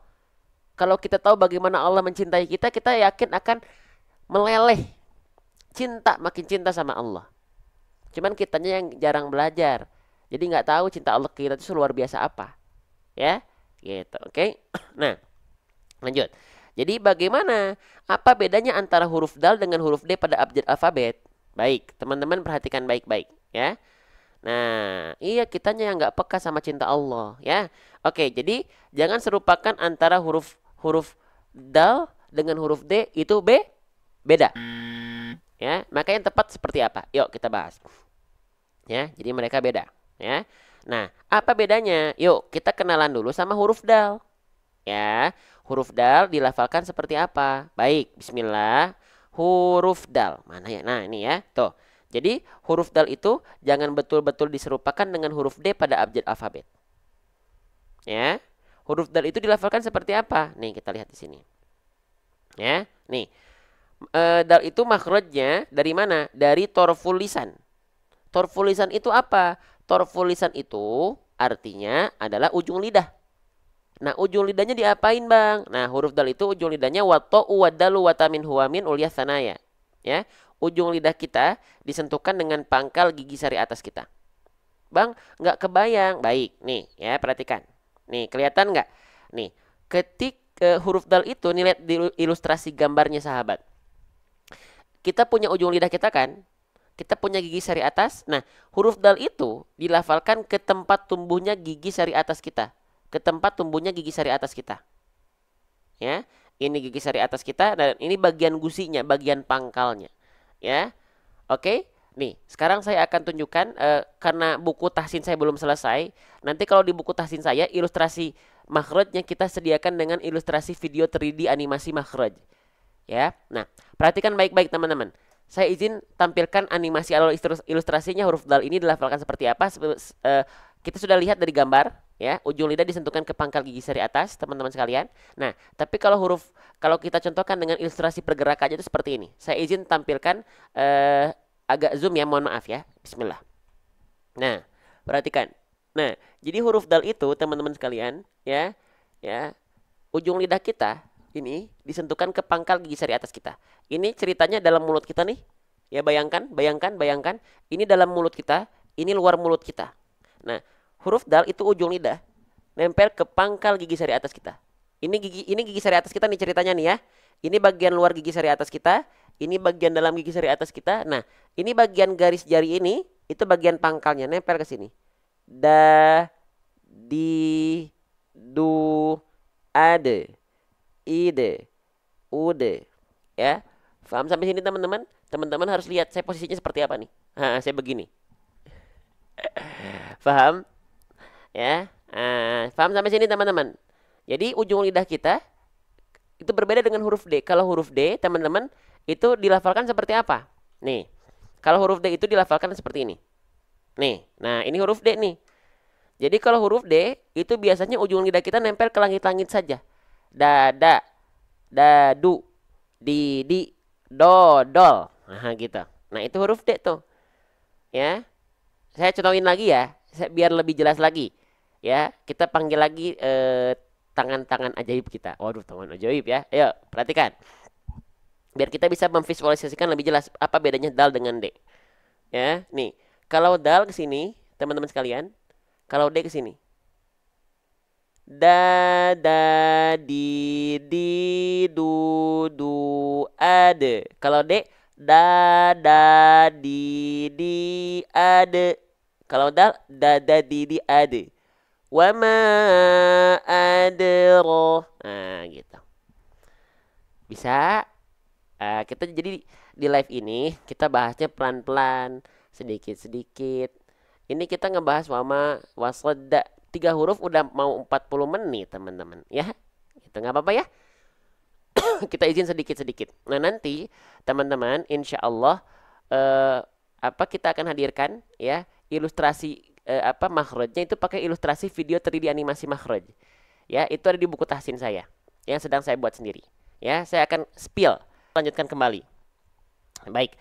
Kalau kita tahu bagaimana Allah mencintai kita, kita yakin akan meleleh. Cinta, makin cinta sama Allah. Cuman kitanya yang jarang belajar. Jadi nggak tahu cinta Allah kita itu luar biasa apa. Ya, gitu. Oke. Nah, lanjut. Jadi bagaimana? Apa bedanya antara huruf dal dengan huruf D pada abjad alfabet? Baik, teman-teman perhatikan baik-baik ya. Nah, iya kitanya yang nggak peka sama cinta Allah ya. Oke, jadi jangan serupakan antara huruf dal dengan huruf D itu beda. Ya, maka yang tepat seperti apa? Yuk kita bahas. Ya, jadi mereka beda ya. Nah, apa bedanya? Yuk kita kenalan dulu sama huruf dal. Ya, huruf dal dilafalkan seperti apa? Baik, bismillah. Huruf dal. Mana ya? Nah, ini ya. Tuh. Jadi, huruf dal itu jangan betul-betul diserupakan dengan huruf D pada abjad alfabet. Ya. Huruf dal itu dilafalkan seperti apa? Nih, kita lihat di sini. Ya, nih. Dal itu makhrajnya dari mana? Dari torful lisan. Torful lisan itu apa? Torful lisan itu artinya adalah ujung lidah. Nah, ujung lidahnya diapain, Bang? Nah, huruf dal itu ujung lidahnya wato wadalu watamin huwamin ulias sanaya. Ya, ujung lidah kita disentuhkan dengan pangkal gigi sari atas kita. Bang, nggak kebayang. Baik, nih ya, perhatikan. Nih, kelihatan nggak? Nih, huruf dal itu, nih lihat di ilustrasi gambarnya sahabat. Kita punya ujung lidah kita kan? Kita punya gigi sari atas. Nah, huruf dal itu dilafalkan ke tempat tumbuhnya gigi sari atas kita. Ke tempat tumbuhnya gigi sari atas kita. Ya, ini gigi sari atas kita dan ini bagian gusinya, bagian pangkalnya. Ya. Oke. Nih, sekarang saya akan tunjukkan karena buku tahsin saya belum selesai. Nanti kalau di buku tahsin saya ilustrasi makhrajnya kita sediakan dengan ilustrasi video 3D animasi makhraj. Ya. Nah, perhatikan baik-baik teman-teman. Saya izin tampilkan animasi atau ilustrasinya huruf dal ini dilafalkan seperti apa. Kita sudah lihat dari gambar, ya, ujung lidah disentuhkan ke pangkal gigi sari atas, teman-teman sekalian. Nah, tapi kalau kita contohkan dengan ilustrasi pergerakannya itu seperti ini. Saya izin tampilkan agak zoom ya, mohon maaf ya. Bismillah. Nah, perhatikan. Nah, jadi huruf dal itu teman-teman sekalian, ya, ujung lidah kita ini disentuhkan ke pangkal gigi sari atas kita. Ini ceritanya dalam mulut kita nih. Ya, bayangkan. Ini dalam mulut kita, ini luar mulut kita. Nah, huruf dal itu ujung lidah nempel ke pangkal gigi sari atas kita. Ini gigi sari atas kita nih ceritanya nih ya. Ini bagian luar gigi sari atas kita, ini bagian dalam gigi sari atas kita. Nah, ini bagian garis jari ini itu bagian pangkalnya nempel ke sini. Da, di, du, ade, ide, ude. Ya. Paham sampai sini teman-teman? Teman-teman harus lihat saya posisinya seperti apa nih. Saya begini. Paham? Ya. Paham sampai sini teman-teman? Jadi ujung lidah kita itu berbeda dengan huruf D. Kalau huruf D, teman-teman, itu dilafalkan seperti apa? Nih. Kalau huruf D itu dilafalkan seperti ini. Nih. Nah, ini huruf D nih. Jadi kalau huruf D itu biasanya ujung lidah kita nempel ke langit-langit saja. Dada, dadu, didi, dodol. Nah, gitu. Nah, itu huruf D tuh. Ya. Saya contohin lagi ya, biar lebih jelas lagi. Ya, kita panggil lagi tangan-tangan ajaib kita. Waduh, tangan ajaib ya. Ayo, perhatikan. Biar kita bisa memvisualisasikan lebih jelas apa bedanya dal dengan D. Ya, nih. Kalau dal ke sini, teman-teman sekalian, kalau D ke sini. Da da di du ade. Kalau D da da di ade. Kalau dal da da di ade. Wa ma adro. Nah, gitu. Bisa. Kita jadi di live ini kita bahasnya pelan-pelan, sedikit-sedikit. Ini kita ngebahas wama wasodda. 3 huruf udah mau 40 menit teman-teman. Ya, itu nggak apa-apa ya. Kita izin sedikit-sedikit. Nah nanti teman-teman insya Allah kita akan hadirkan ya ilustrasi makhrajnya itu pakai ilustrasi video 3D animasi makhraj. Ya, itu ada di buku tahsin saya yang sedang saya buat sendiri. Ya, saya akan spill. Lanjutkan kembali. Baik.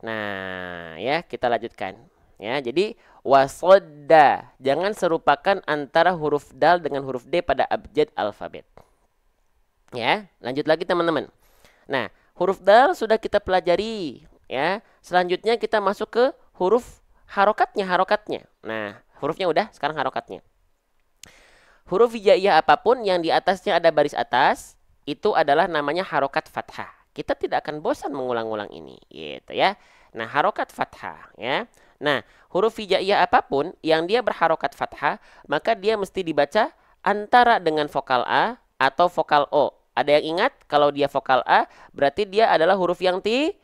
Nah, ya kita lanjutkan. Ya, jadi wasodda. Jangan serupakan antara huruf dal dengan huruf D pada abjad alfabet. Ya, lanjut lagi teman-teman. Nah, huruf dal sudah kita pelajari. Ya, selanjutnya kita masuk ke huruf harokatnya. Nah, hurufnya udah, sekarang harokatnya. Huruf hijaiyah apapun yang di atasnya ada baris atas, itu adalah namanya harokat fathah. Kita tidak akan bosan mengulang-ulang ini, gitu ya. Nah, harokat fathah, ya. Nah, huruf hijaiyah apapun yang dia berharokat fathah, maka dia mesti dibaca antara dengan vokal A atau vokal O. Ada yang ingat kalau dia vokal A, berarti dia adalah huruf yang tidak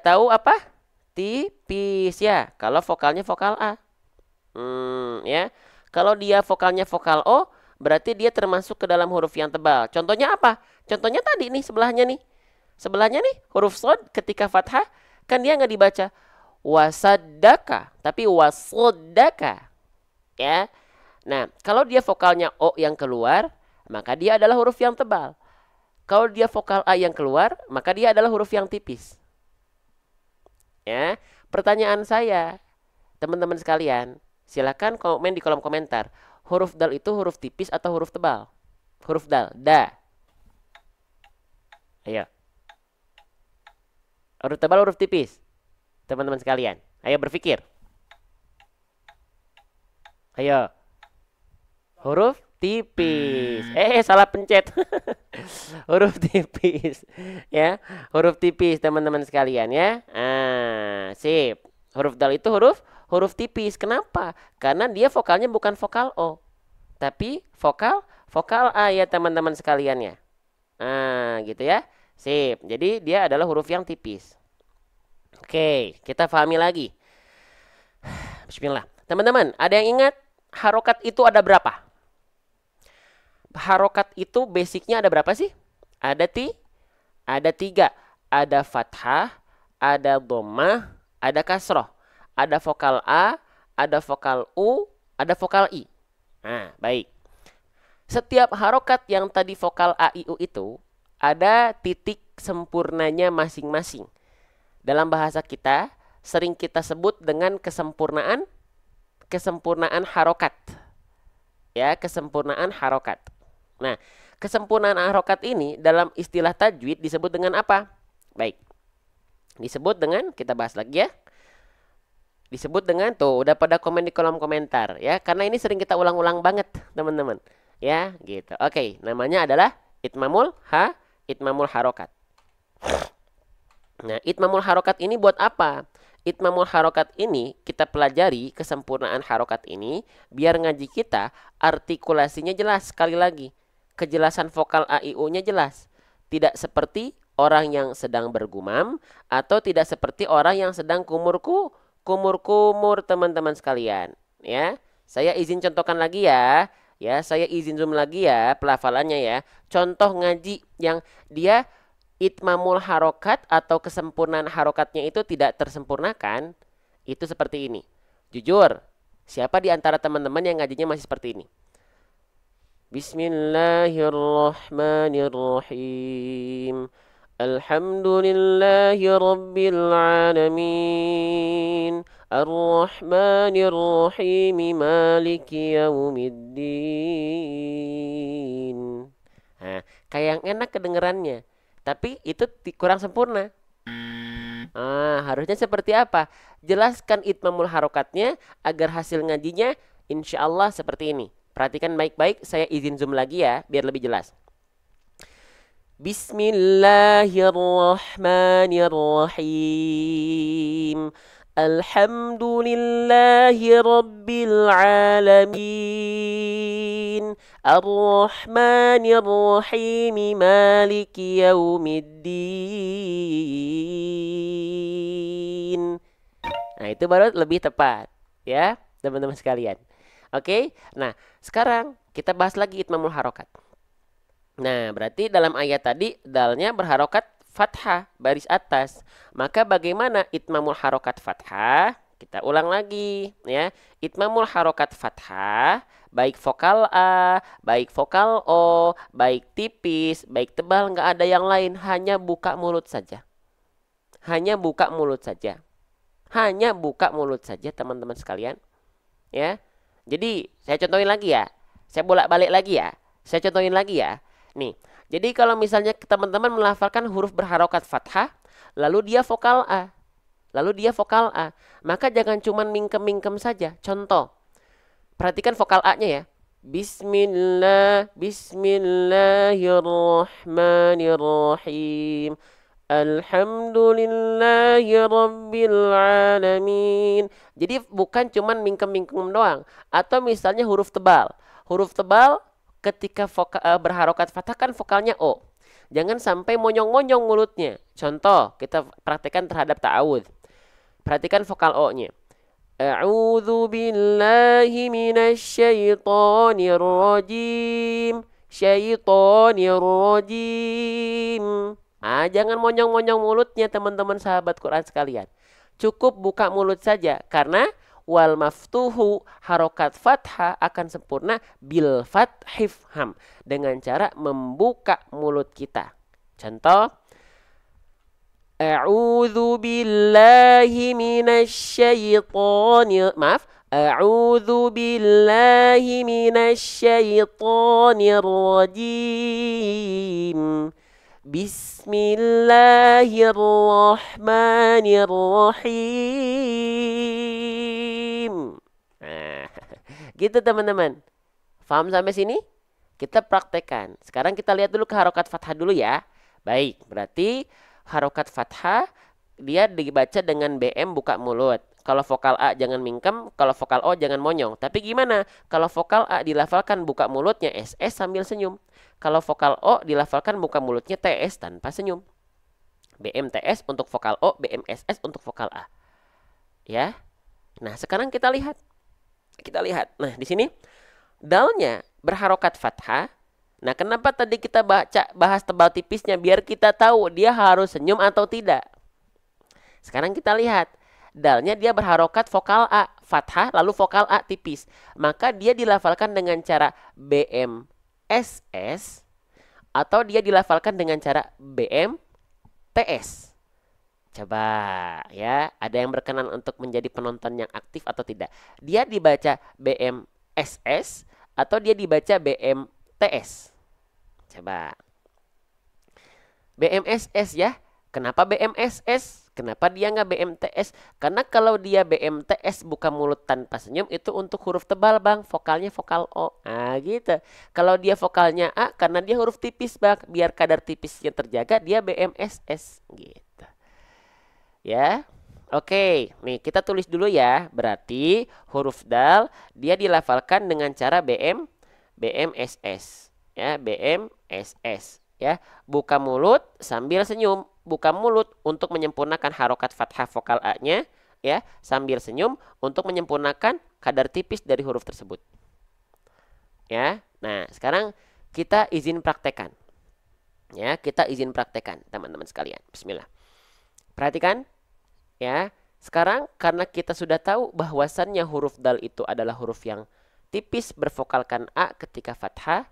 tahu apa? Tipis ya. Kalau vokalnya vokal A. Ya. Kalau dia vokalnya vokal O, berarti dia termasuk ke dalam huruf yang tebal. Contohnya apa? Contohnya tadi nih sebelahnya nih. Sebelahnya nih huruf shad ketika fathah kan dia nggak dibaca wasadaka, tapi wasodaka. Ya. Nah, kalau dia vokalnya O yang keluar, maka dia adalah huruf yang tebal. Kalau dia vokal A yang keluar, maka dia adalah huruf yang tipis. Ya. Pertanyaan saya, teman-teman sekalian, silakan komen di kolom komentar. Huruf dal itu huruf tipis atau huruf tebal? Huruf dal, da. Ayo. Huruf tebal, huruf tipis. Teman-teman sekalian, ayo berpikir. Ayo. Huruf tipis. Salah pencet. Huruf tipis. Ya, huruf tipis teman-teman sekalian ya. Sip. Huruf dal itu huruf tipis. Kenapa? Karena dia vokalnya bukan vokal O, tapi vokal A ya teman-teman sekalian ya. Gitu ya. Sip. Jadi dia adalah huruf yang tipis. Oke, kita pahami lagi. Bismillah. Teman-teman, ada yang ingat harokat itu ada berapa? Harokat itu basicnya ada berapa sih? Ada 3. Ada fathah, ada dhammah, ada kasroh. Ada vokal A, ada vokal U, ada vokal I. Nah, baik. Setiap harokat yang tadi vokal A, I, U itu ada titik sempurnanya masing-masing. Dalam bahasa kita sering kita sebut dengan kesempurnaan harokat. Ya, kesempurnaan harokat. Nah, kesempurnaan harokat ini dalam istilah tajwid disebut dengan apa? Baik. Disebut dengan, kita bahas lagi ya. Disebut dengan, tuh udah pada komen di kolom komentar ya, karena ini sering kita ulang-ulang banget teman-teman ya, gitu. Oke, namanya adalah itmamul harokat. Nah, itmamul harokat ini buat apa? Itmamul harokat ini kita pelajari kesempurnaan harokat ini biar ngaji kita artikulasinya jelas. Sekali lagi, kejelasan vokal A, I, U-nya jelas. Tidak seperti orang yang sedang bergumam atau tidak seperti orang yang sedang kumur teman-teman sekalian ya. Saya izin contohkan lagi ya. Ya, saya izin zoom lagi ya pelafalannya ya. Contoh ngaji yang dia itmamul harokat atau kesempurnaan harokatnya itu tidak tersempurnakan, itu seperti ini. Jujur, siapa di antara teman-teman yang ngajinya masih seperti ini? Bismillahirrahmanirrahim. Alhamdulillahi rabbil alamin. Ar-Rahmanir-Rahim. Maliki yaumiddin. Nah, kayak yang enak kedengerannya. Tapi itu kurang sempurna. Harusnya seperti apa? Jelaskan itmamul harokatnya agar hasil ngajinya insya Allah seperti ini. Perhatikan baik-baik, saya izin zoom lagi ya, biar lebih jelas. Bismillahirrahmanirrahim. Alhamdulillahi rabbil alamin. Ar-Rahmanir-Rahim. Maliki yaumiddin. Nah, itu baru lebih tepat ya, teman-teman sekalian. Oke. Nah, sekarang kita bahas lagi itmamul harokat. Nah, berarti dalam ayat tadi dalnya berharokat fathah baris atas. Maka bagaimana itmamul harokat fathah? Kita ulang lagi ya. Itmamul harokat fathah baik vokal A, baik vokal O, baik tipis, baik tebal, nggak ada yang lain, hanya buka mulut saja. Hanya buka mulut saja. Hanya buka mulut saja teman-teman sekalian. Ya. Jadi, saya contohin lagi ya. Saya bolak-balik lagi ya. Saya contohin lagi ya. Nih, jadi kalau misalnya teman-teman melafalkan huruf berharokat fathah, lalu dia vokal A. Lalu dia vokal A. Maka jangan cuma mingkem-mingkem saja. Contoh, perhatikan vokal A-nya ya. Bismillahirrahmanirrahim. Alhamdulillahi rabbil alamin. Jadi bukan cuman mingkem-mingkem doang. Atau misalnya huruf tebal. Huruf tebal ketika berharokat fathah kan vokalnya O. Jangan sampai monyong-monyong mulutnya. Contoh, kita praktekkan terhadap ta'awudz. Perhatikan vokal O-nya. A'udzu billahi minasyaitonir rajim. Syaitonir rajim. Jangan monyong-monyong mulutnya teman-teman sahabat Quran sekalian. Cukup buka mulut saja karena wal maftuhu harokat fathah akan sempurna bil fathif ham dengan cara membuka mulut kita. Contoh, A'udzu billahi minasyaitonir A'udzu billahi minasyaitonir rajim. Bismillahirrahmanirrahim. Nah, gitu teman-teman. Paham sampai sini? Kita praktekkan. Sekarang kita lihat dulu ke harokat fathah dulu ya. Baik, berarti harokat fathah dia dibaca dengan BM buka mulut. Kalau vokal A jangan mingkem, kalau vokal O jangan monyong. Tapi gimana? Kalau vokal A dilafalkan buka mulutnya SS sambil senyum. Kalau vokal O dilafalkan buka mulutnya TS tanpa senyum. BMTS untuk vokal O, BMSS untuk vokal A. Ya. Nah, sekarang kita lihat. Kita lihat. Nah, di sini dalnya berharokat fathah. Nah, kenapa tadi kita bahas tebal tipisnya biar kita tahu dia harus senyum atau tidak. Sekarang kita lihat. Dalnya dia berharokat vokal A fathah lalu vokal A tipis. Maka dia dilafalkan dengan cara BM SS atau dia dilafalkan dengan cara BM TS. Coba ya, ada yang berkenan untuk menjadi penonton yang aktif atau tidak? Dia dibaca BM SS atau dia dibaca BM TS? Coba. BMSS ya. Kenapa BMSS? Kenapa dia nggak BMTS? Karena kalau dia BMTS buka mulut tanpa senyum itu untuk huruf tebal bang, vokalnya vokal O. Nah gitu. Kalau dia vokalnya A karena dia huruf tipis bang, biar kadar tipisnya terjaga dia BMSS gitu. Ya, oke. Nih kita tulis dulu ya. Berarti huruf dal dia dilafalkan dengan cara BMSS. Ya, BMSS. Ya, buka mulut sambil senyum. Buka mulut untuk menyempurnakan harokat fathah vokal A-nya, ya, sambil senyum untuk menyempurnakan kadar tipis dari huruf tersebut. Ya. Nah, sekarang kita izin praktekan. Ya, kita izin praktekan, teman-teman sekalian. Bismillah. Perhatikan, ya. Sekarang karena kita sudah tahu bahwasannya huruf dal itu adalah huruf yang tipis bervokalkan A ketika fathah,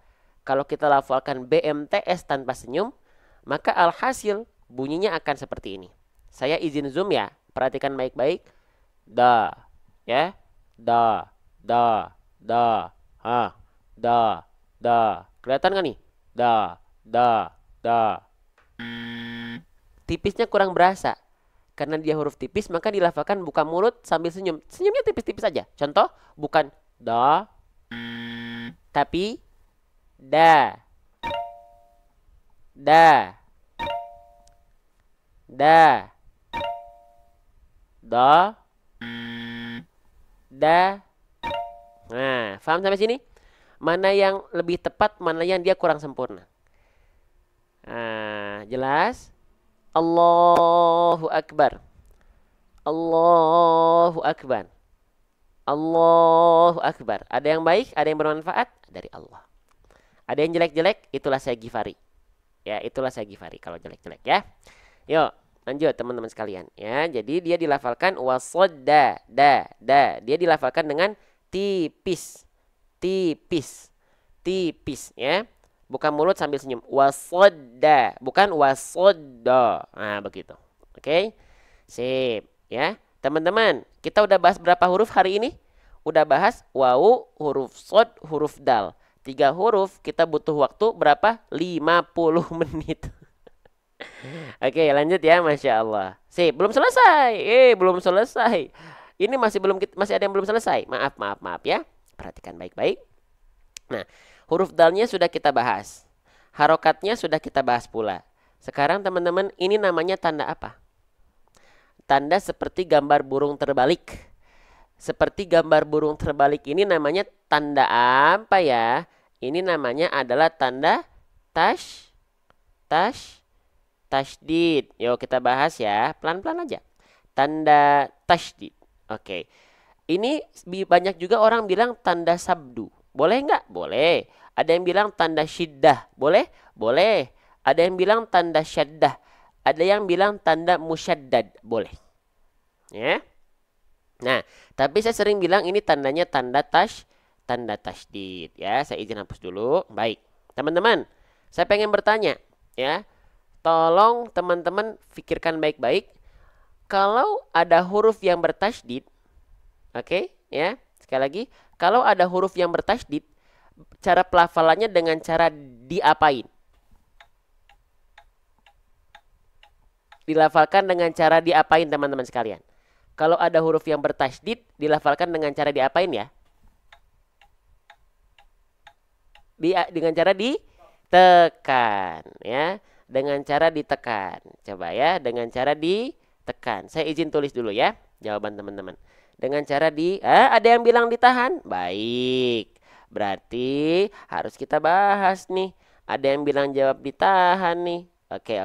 Kalau kita lafalkan BMTS tanpa senyum, maka alhasil bunyinya akan seperti ini. Saya izin zoom ya. Perhatikan baik-baik. Da, ya. Da, da, da, ha, da, da. Kelihatan nggak nih? Da, da, da. Tipisnya kurang berasa. Karena dia huruf tipis, maka dilafalkan buka mulut sambil senyum. Senyumnya tipis-tipis aja. Contoh, bukan da, tapi da, da, da, da, da. Nah, paham sampai sini? Mana yang lebih tepat, mana yang dia kurang sempurna. Nah, jelas? Allahu Akbar. Allahu Akbar. Allahu Akbar. Ada yang baik, ada yang bermanfaat dari Allah. Ada yang jelek-jelek, itulah saya Gifari. Ya, itulah saya Gifari kalau jelek-jelek ya. Yuk, lanjut teman-teman sekalian ya. Jadi dia dilafalkan wasodda, da. Dia dilafalkan dengan tipis. Tipis. Tipis ya. Bukan mulut sambil senyum. Wasodda, bukan wasodda. Nah, begitu. Oke. Sip ya. Teman-teman, kita udah bahas berapa huruf hari ini? Udah bahas wawu, huruf sod, huruf dal. 3 huruf kita butuh waktu berapa? 50 menit. Oke, lanjut ya, Masya Allah. Sip, belum selesai. Belum selesai. Ini masih ada yang belum selesai. Maaf ya. Perhatikan baik-baik. Nah, huruf dalnya sudah kita bahas. Harokatnya sudah kita bahas pula. Sekarang teman-teman, ini namanya tanda apa? Tanda seperti gambar burung terbalik. Seperti gambar burung terbalik ini namanya tanda apa ya? Ini namanya adalah tanda tasydid. Yuk kita bahas ya, pelan-pelan aja. Tanda tasydid. Oke. Ini banyak juga orang bilang tanda sabdu. Boleh nggak? Boleh. Ada yang bilang tanda syiddah. Boleh? Boleh. Ada yang bilang tanda syaddah. Ada yang bilang tanda musyaddad. Boleh. Ya. Nah, tapi saya sering bilang ini tandanya tanda tasydid ya. Saya izin hapus dulu. Baik. Teman-teman, saya pengen bertanya ya. Tolong teman-teman pikirkan baik-baik. Kalau ada huruf yang bertasydid, oke, ya. Sekali lagi, kalau ada huruf yang bertasydid, cara pelafalannya dengan cara diapain? Dilafalkan dengan cara diapain teman-teman sekalian? Kalau ada huruf yang bertasydid, dilafalkan dengan cara diapain ya? Dengan cara ditekan ya. Dengan cara ditekan. Coba ya, dengan cara ditekan. Saya izin tulis dulu ya jawaban teman-teman. Dengan cara ada yang bilang ditahan. Baik. Berarti harus kita bahas nih. Ada yang bilang jawab ditahan nih. Oke.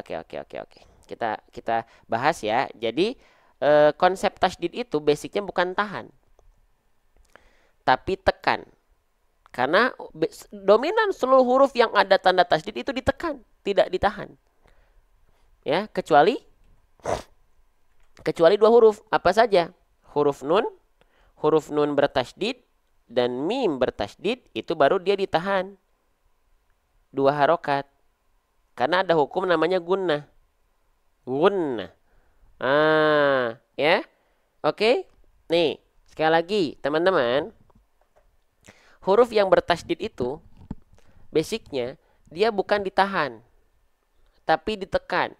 Kita bahas ya. Jadi konsep tasydid itu basicnya bukan tahan, tapi tekan. Karena dominan seluruh huruf yang ada tanda tasydid itu ditekan, tidak ditahan. Ya, kecuali 2 huruf. Apa saja? Huruf nun bertasydid dan mim bertasydid itu baru dia ditahan 2 harokat. Karena ada hukum namanya gunnah. Ya. Oke. Nih, sekali lagi, teman-teman. Huruf yang bertasydid itu basicnya dia bukan ditahan, tapi ditekan.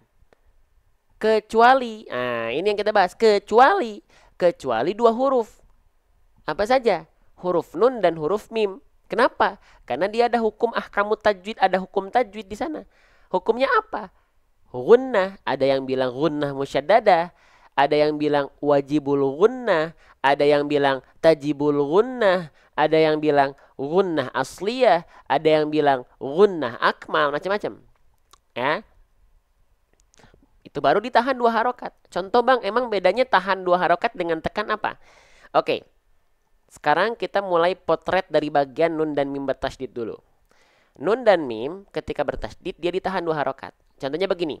Kecuali, ini yang kita bahas, kecuali 2 huruf. Apa saja? Huruf nun dan huruf mim. Kenapa? Karena dia ada hukum ahkamut tajwid, ada hukum tajwid di sana. Hukumnya apa? Gunnah, ada yang bilang gunnah musyaddadah, ada yang bilang wajibul gunnah, ada yang bilang tajibul gunnah, ada yang bilang gunnah asliyah, ada yang bilang gunnah akmal, macam-macam. Ya. Itu baru ditahan 2 harokat. Contoh Bang, emang bedanya tahan 2 harokat dengan tekan apa? Oke. Sekarang kita mulai potret dari bagian nun dan mim bertasydid dulu. Nun dan mim ketika bertasydid dia ditahan 2 harokat. Contohnya begini.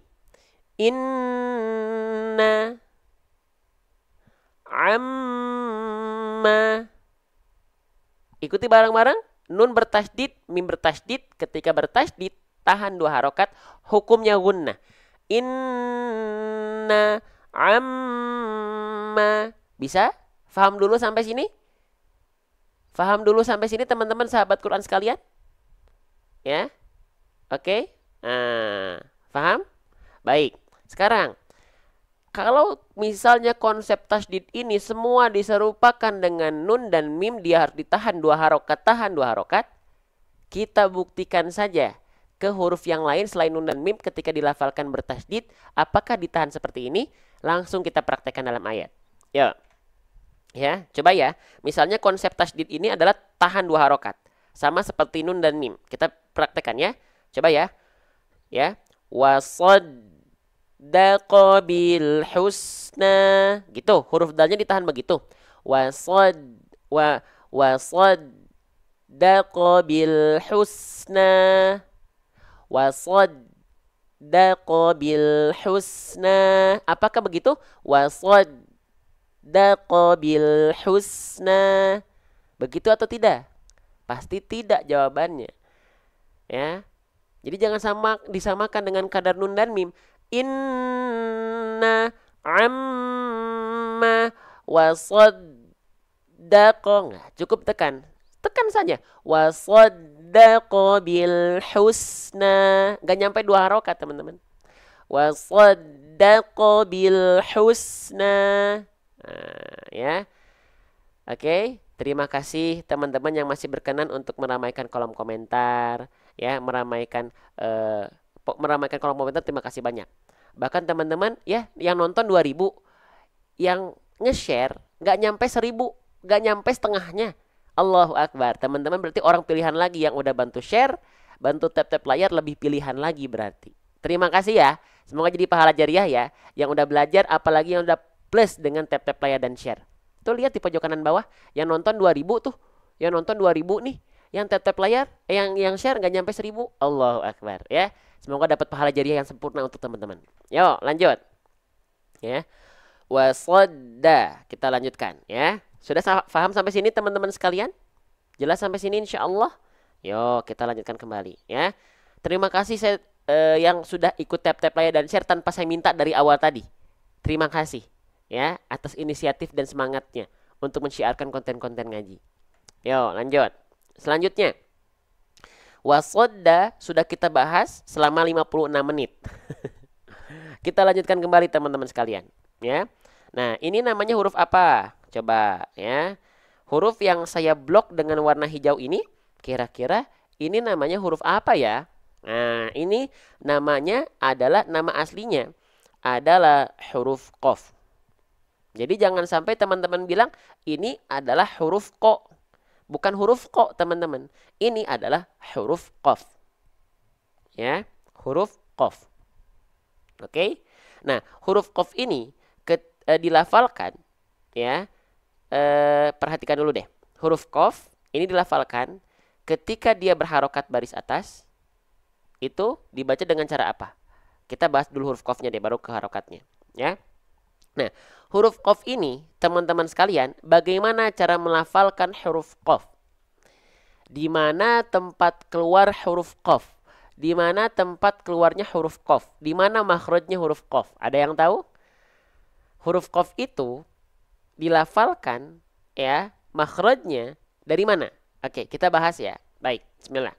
Inna amma. Ikuti bareng-bareng. nun bertasydid, mim bertasydid. Ketika bertasydid, tahan 2 harokat, hukumnya gunnah. Inna amma. Bisa? Faham dulu sampai sini? Faham dulu sampai sini teman-teman sahabat Quran sekalian? Ya? Oke? Nah, faham? Baik. Sekarang, kalau misalnya konsep tasydid ini semua diserupakan dengan nun dan mim, dia harus ditahan 2 harokat, tahan 2 harokat. Kita buktikan saja ke huruf yang lain selain nun dan mim ketika dilafalkan bertasydid, apakah ditahan seperti ini? Langsung kita praktekkan dalam ayat. Yuk. Ya, coba ya. Misalnya konsep tasydid ini adalah tahan 2 harokat. Sama seperti nun dan mim. Kita praktekkan ya. Coba ya. Ya. Wasaddaqa bil husna. Gitu, huruf dalnya ditahan begitu. Wasaddaqa bil husna. Wasaddaqa bil husna. Apakah begitu? Wasaddaqa bil husna. Begitu atau tidak? Pasti tidak jawabannya. Ya. Jadi jangan disamakan dengan kadar nun dan mim. Inna amma wasaddaqa. Nah, cukup tekan. Tekan saja. Wasaddaqa bil husna. Gak nyampe 2 harokat teman-teman. Wasaddaqa bil husna. Nah, ya. Oke, terima kasih teman-teman yang masih berkenan untuk meramaikan kolom komentar, ya, meramaikan kolom komentar. Terima kasih banyak. Bahkan teman-teman ya yang nonton 2000, yang nge-share nggak nyampe 1000, nggak nyampe setengahnya. Allahu Akbar. Teman-teman berarti orang pilihan lagi yang udah bantu share, bantu tap-tap layar, lebih pilihan lagi berarti. Terima kasih ya. Semoga jadi pahala jariah ya. Yang udah belajar, apalagi yang udah plus dengan tap-tap layar dan share. Tuh lihat di pojok kanan bawah, yang nonton 2000 tuh. Yang nonton 2000 nih, yang tap-tap layar, yang share nggak nyampe 1000. Allahu Akbar ya. Semoga dapat pahala jariah yang sempurna untuk teman-teman. Yuk, lanjut. Ya. Wasadda. Kita lanjutkan ya. Sudah paham sampai sini teman-teman sekalian? Jelas sampai sini insyaallah? Yuk, kita lanjutkan kembali ya. Terima kasih yang sudah ikut tap-tap layar dan share tanpa saya minta dari awal tadi. Terima kasih ya atas inisiatif dan semangatnya untuk mensyiarkan konten-konten ngaji. Yo, lanjut. Selanjutnya, wasadda sudah kita bahas selama 56 menit. Kita lanjutkan kembali teman-teman sekalian, ya. Nah, ini namanya huruf apa? Coba ya. Huruf yang saya blok dengan warna hijau ini, kira-kira ini namanya huruf apa ya? Nah, ini namanya adalah, nama aslinya adalah huruf qaf. Jadi jangan sampai teman-teman bilang ini adalah huruf ko. Bukan huruf ko teman-teman. Ini adalah huruf qaf. Ya, huruf qaf. Oke. Nah, huruf qaf ini dilafalkan ya. Perhatikan dulu deh. Huruf qaf ini dilafalkan ketika dia berharokat baris atas. Itu dibaca dengan cara apa? Kita bahas dulu huruf qafnya deh, baru ke harokatnya, ya. Nah, huruf qaf ini, teman-teman sekalian, bagaimana cara melafalkan huruf qaf? Di mana tempat keluar huruf qaf? Di mana tempat keluarnya huruf qaf? Di mana makhrajnya huruf qaf? Ada yang tahu? Huruf qaf itu dilafalkan ya, makhrajnya dari mana? Oke, kita bahas ya. Baik, bismillah.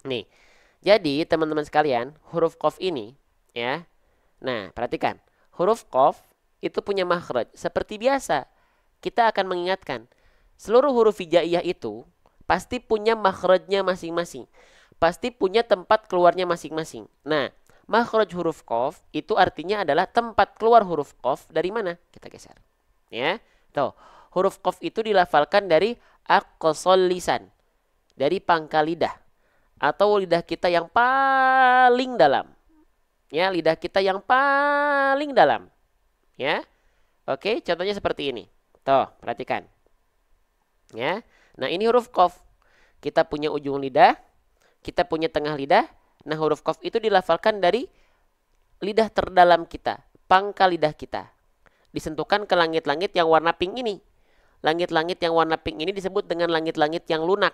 Nih. Jadi, teman-teman sekalian, huruf qaf ini ya. Nah, perhatikan. Huruf qaf itu punya makhraj. Seperti biasa, kita akan mengingatkan, seluruh huruf hijaiyah itu pasti punya makhrajnya masing-masing. Pasti punya tempat keluarnya masing-masing. Nah, makhraj huruf qaf itu artinya adalah tempat keluar huruf qaf dari mana? Kita geser. Ya. Tuh, huruf qaf itu dilafalkan dari aqsal lisan. Dari pangkal lidah atau lidah kita yang paling dalam. Ya, lidah kita yang paling dalam. Ya, oke, contohnya seperti ini. Tuh, perhatikan. Ya, nah ini huruf qaf. Kita punya ujung lidah, kita punya tengah lidah. Nah, huruf qaf itu dilafalkan dari lidah terdalam kita, pangkal lidah kita. Disentuhkan ke langit-langit yang warna pink ini. Langit-langit yang warna pink ini disebut dengan langit-langit yang lunak.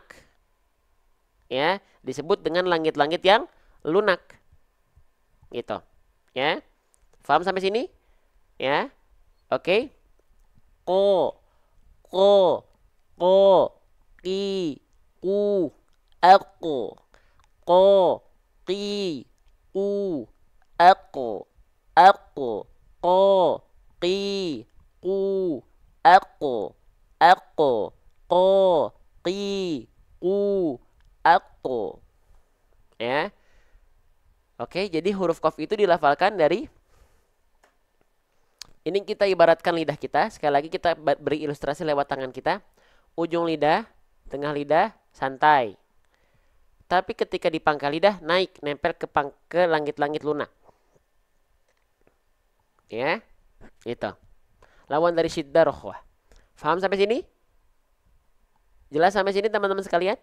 ya, disebut dengan langit-langit yang lunak. Gitu. Ya. Paham sampai sini? Ya. Oke. Ko, ko, ko, ki, ku, aku. Ko, ki, ku, aku. Aku. Ko, ki, ku, aku. Aku. Ko, ki, ku, aku. Ya. Oke, jadi huruf qaf itu dilafalkan dari ini kita ibaratkan lidah kita. Sekali lagi kita beri ilustrasi lewat tangan kita. Ujung lidah, tengah lidah, santai. Tapi ketika di pangkal lidah, naik, nempel ke langit-langit lunak. Ya, itu. Lawan dari syiddah rohwah. Faham sampai sini? Jelas sampai sini teman-teman sekalian?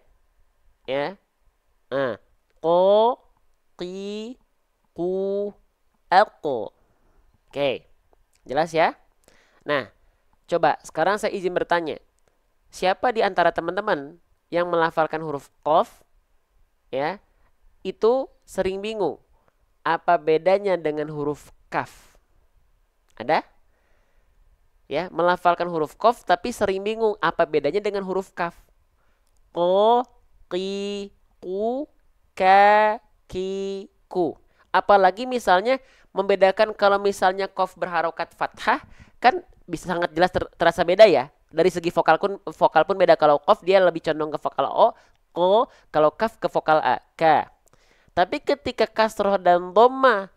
Ya. Nah, ko, ki, ku, aku. Oke. Jelas ya? Nah, coba sekarang saya izin bertanya. Siapa di antara teman-teman yang melafalkan huruf qaf ya, itu sering bingung apa bedanya dengan huruf kaf? Ada? Ya, melafalkan huruf qaf tapi sering bingung apa bedanya dengan huruf kaf. Ko, ki, ku, ka, ki, ku. Apalagi misalnya membedakan kalau misalnya qaf berharokat fathah kan bisa sangat jelas terasa beda ya. Dari segi vokal pun beda. Kalau qaf dia lebih condong ke vokal o, ko, kalau kaf ke vokal a, ka. Tapi ketika kasroh dan dhammah,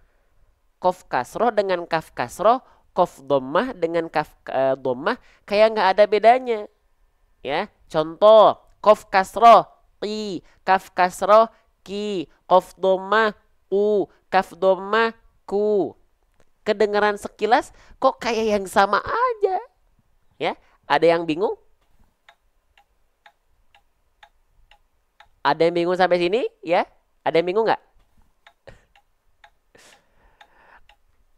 qaf kasroh dengan kaf kasroh, qaf dhammah dengan kaf dhammah kayak nggak ada bedanya. Ya, contoh qaf kasroh qi, kaf kasroh ki, qaf dhammah u, kaf dhammah ku. Kedengaran sekilas kok kayak yang sama aja. Ya, ada yang bingung? Ada yang bingung sampai sini? Ya, ada yang bingung nggak?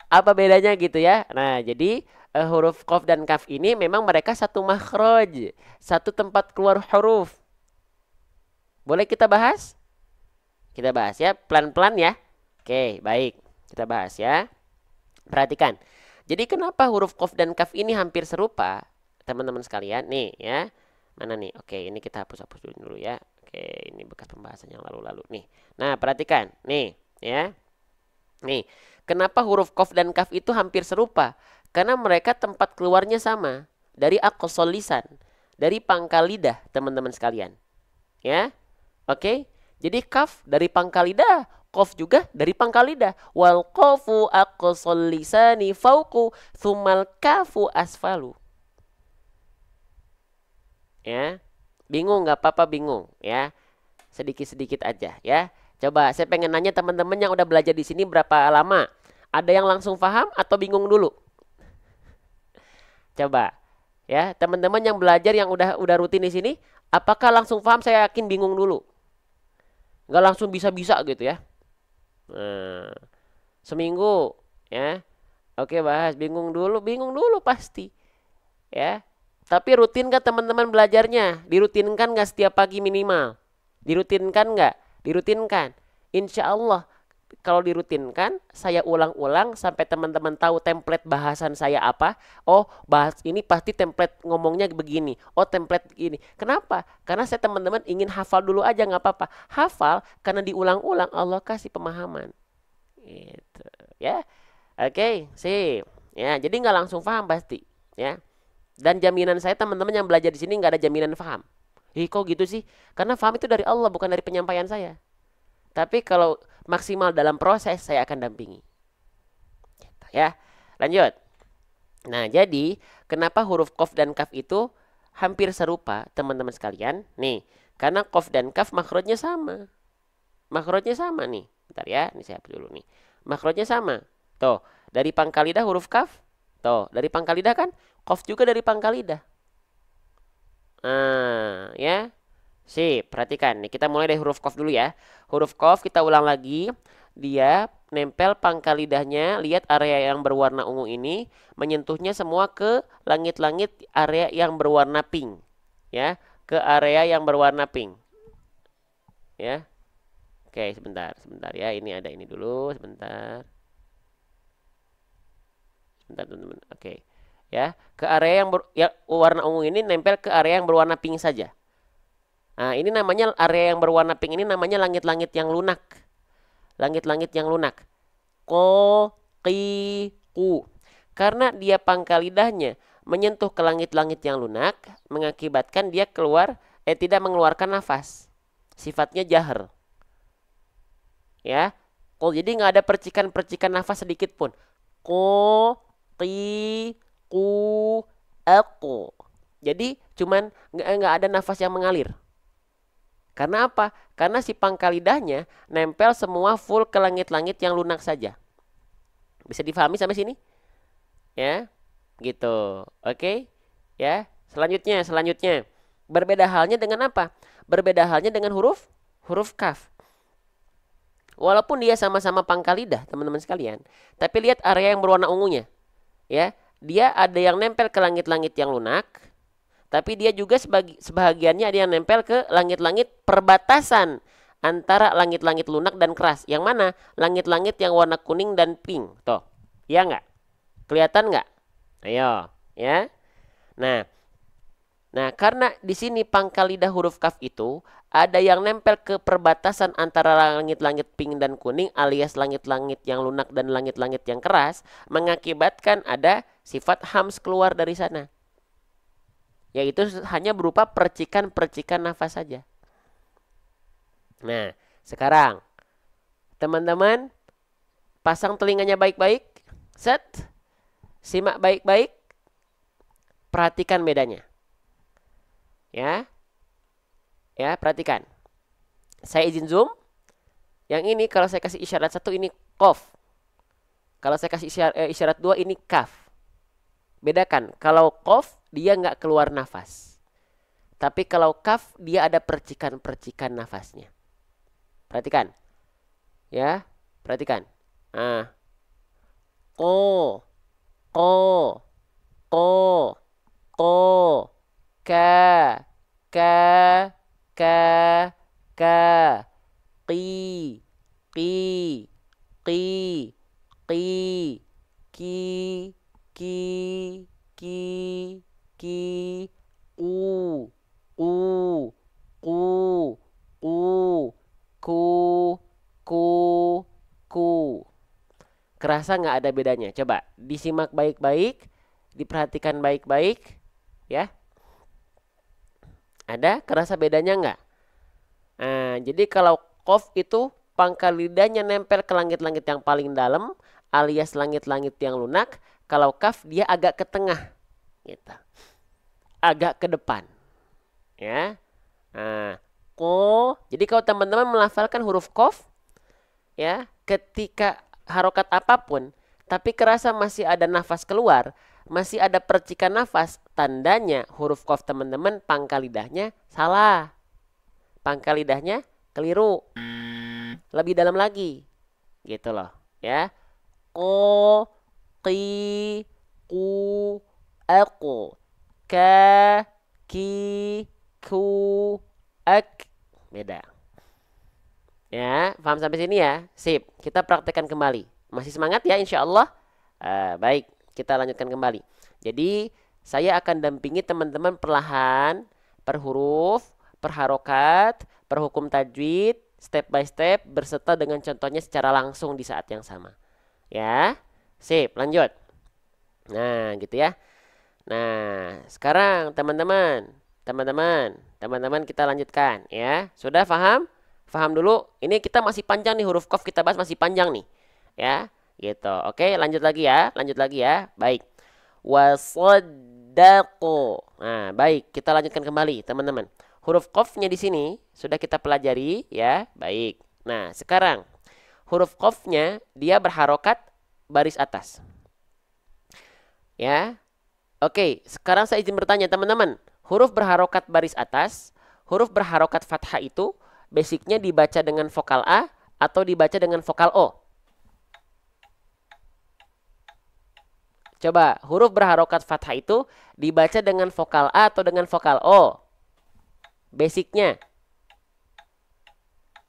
Apa bedanya gitu ya? Nah, jadi huruf qaf dan kaf ini memang mereka satu makhraj, satu tempat keluar huruf. Boleh kita bahas? Kita bahas ya, pelan-pelan ya. Oke, baik. Kita bahas ya. Perhatikan. Jadi kenapa huruf qaf dan kaf ini hampir serupa? Teman-teman sekalian, nih ya. Mana nih? Oke, ini kita hapus-hapus dulu ya. Oke, ini bekas pembahasan yang lalu-lalu nih. Nah, perhatikan. Nih, ya. Nih, kenapa huruf qaf dan kaf itu hampir serupa? Karena mereka tempat keluarnya sama. Dari aqsal lisan. Dari pangkal lidah, teman-teman sekalian. Ya. Oke. Jadi kaf dari pangkal lidah. Qaf juga dari pangkal lidah. Wal qafu aqsal lisani fauqu thummal kafu asfalu. Ya. Bingung nggak apa-apa bingung ya. Sedikit-sedikit aja ya. Coba saya pengen nanya teman-teman yang udah belajar di sini berapa lama? Ada yang langsung paham atau bingung dulu? Coba ya, teman-teman yang belajar yang udah rutin di sini, apakah langsung paham? Saya yakin bingung dulu. Nggak langsung bisa-bisa gitu ya. Nah, seminggu ya. Oke, bahas bingung dulu pasti. Ya. Tapi rutin nggak teman-teman belajarnya? Dirutinkan nggak setiap pagi minimal? Dirutinkan nggak? Dirutinkan. Insya Allah kalau dirutinkan, saya ulang-ulang sampai teman-teman tahu template bahasan saya apa. Oh, bahas ini pasti template ngomongnya begini. Oh, template begini. Kenapa? Karena saya teman-teman ingin hafal dulu aja nggak apa-apa. Hafal karena diulang-ulang Allah kasih pemahaman. Gitu. Ya. Oke, sip. Ya, jadi nggak langsung paham pasti. Ya. Dan jaminan saya teman-teman yang belajar di sini nggak ada jaminan paham. Ih, kok gitu sih? Karena paham itu dari Allah bukan dari penyampaian saya. Tapi kalau maksimal dalam proses saya akan dampingi. Ya, lanjut. Nah, jadi kenapa huruf qaf dan kaf itu hampir serupa teman-teman sekalian? Nih, karena qaf dan kaf makhrajnya sama. Makhrajnya sama nih. Bentar ya, ini saya hapus dulu nih. Makhrajnya sama. Tuh, dari pangkal lidah huruf kaf. Tuh, dari pangkal lidah kan? Qaf juga dari pangkal lidah. Nah, ya. Sip, perhatikan. Nih, kita mulai dari huruf qaf dulu ya. Huruf qaf kita ulang lagi. Dia nempel pangkal lidahnya. Lihat area yang berwarna ungu ini. Menyentuhnya semua ke langit-langit area yang berwarna pink. Ya, ke area yang berwarna pink. ya. Oke, sebentar ya. Ini ada ini dulu, sebentar. Sebentar teman-teman. Oke. Ya, ke area yang warna ungu ini nempel ke area yang berwarna pink saja. Nah, ini namanya area yang berwarna pink ini namanya langit-langit yang lunak. Langit-langit yang lunak. Ko, ki, ku. Karena dia pangkal lidahnya menyentuh ke langit-langit yang lunak, mengakibatkan dia tidak mengeluarkan nafas. Sifatnya jahar. Ya. Ko, jadi nggak ada percikan-percikan nafas sedikit pun. Ko, ki, ku, aku. Jadi cuman nggak ada nafas yang mengalir. Karena apa? Karena si pangkal lidahnya nempel semua full ke langit-langit yang lunak saja. Bisa difahami sampai sini? Ya, gitu. Oke? Ya, selanjutnya. Berbeda halnya dengan apa? Berbeda halnya dengan huruf kaf. Walaupun dia sama-sama pangkal lidah, teman-teman sekalian, tapi lihat area yang berwarna ungunya. Ya, dia ada yang nempel ke langit-langit yang lunak, tapi dia juga sebahagiannya ada yang nempel ke langit-langit perbatasan antara langit-langit lunak dan keras. Yang mana? Langit-langit yang warna kuning dan pink. Tuh, ya nggak? Kelihatan nggak? Ayo, ya. Nah, karena di sini pangkal lidah huruf kaf itu ada yang nempel ke perbatasan antara langit-langit pink dan kuning alias langit-langit yang lunak dan langit-langit yang keras, mengakibatkan ada sifat hams keluar dari sana. Yaitu hanya berupa percikan-percikan nafas saja. Nah, sekarang teman-teman pasang telinganya baik-baik. Set. Simak baik-baik. Perhatikan bedanya. Ya. Ya, perhatikan. Saya izin zoom. Yang ini kalau saya kasih isyarat 1 ini qaf. Kalau saya kasih isyarat 2 ini kaf. Bedakan, kalau qaf dia nggak keluar nafas. Tapi kalau kaf dia ada percikan-percikan nafasnya. Perhatikan. Ya, perhatikan. Ah. Ko, ko, ko, ko, ka, ka, ka, ka, qi, qi, qi, qi, ki, ki, ki, ki, ku, ku, ku, ku. Kerasa nggak ada bedanya? Coba disimak baik-baik, diperhatikan baik-baik, ya. Ada kerasa bedanya nggak? Nah, jadi kalau qaf itu pangkal lidahnya nempel ke langit-langit yang paling dalam, alias langit-langit yang lunak. Kalau kaf dia agak ke tengah, gitu. Agak ke depan, ya. Nah, ko. Jadi kalau teman-teman melafalkan huruf qaf, ya, ketika harokat apapun, tapi kerasa masih ada nafas keluar, masih ada percikan nafas, tandanya huruf qaf teman-teman pangkal lidahnya salah. Pangkal lidahnya keliru. Lebih dalam lagi. Gitu loh, ya. Ko, qi, ku, aku, ka, ki, ku, ak. Beda. Ya, paham sampai sini ya? Sip, kita praktekkan kembali. Masih semangat ya insya Allah? Baik, kita lanjutkan kembali. Jadi, saya akan dampingi teman-teman perlahan, per huruf, per harokat, per hukum tajwid, step by step, berserta dengan contohnya secara langsung di saat yang sama. Ya, sip, lanjut. Nah, gitu ya. Nah, sekarang teman-teman kita lanjutkan ya. Sudah paham? Paham dulu. Ini kita masih panjang nih, huruf qaf kita bahas masih panjang nih. Ya, gitu. Oke, lanjut lagi ya. Baik. Wasaddaqo. Nah, baik, kita lanjutkan kembali, teman-teman. Huruf qafnya di sini sudah kita pelajari ya. Baik. Nah, sekarang huruf qafnya dia berharokat baris atas. Ya. Oke, sekarang saya izin bertanya teman-teman. Huruf berharokat baris atas, huruf berharokat fathah itu basicnya dibaca dengan vokal A atau dibaca dengan vokal O? Coba, huruf berharokat fathah itu dibaca dengan vokal A atau dengan vokal O? Basicnya.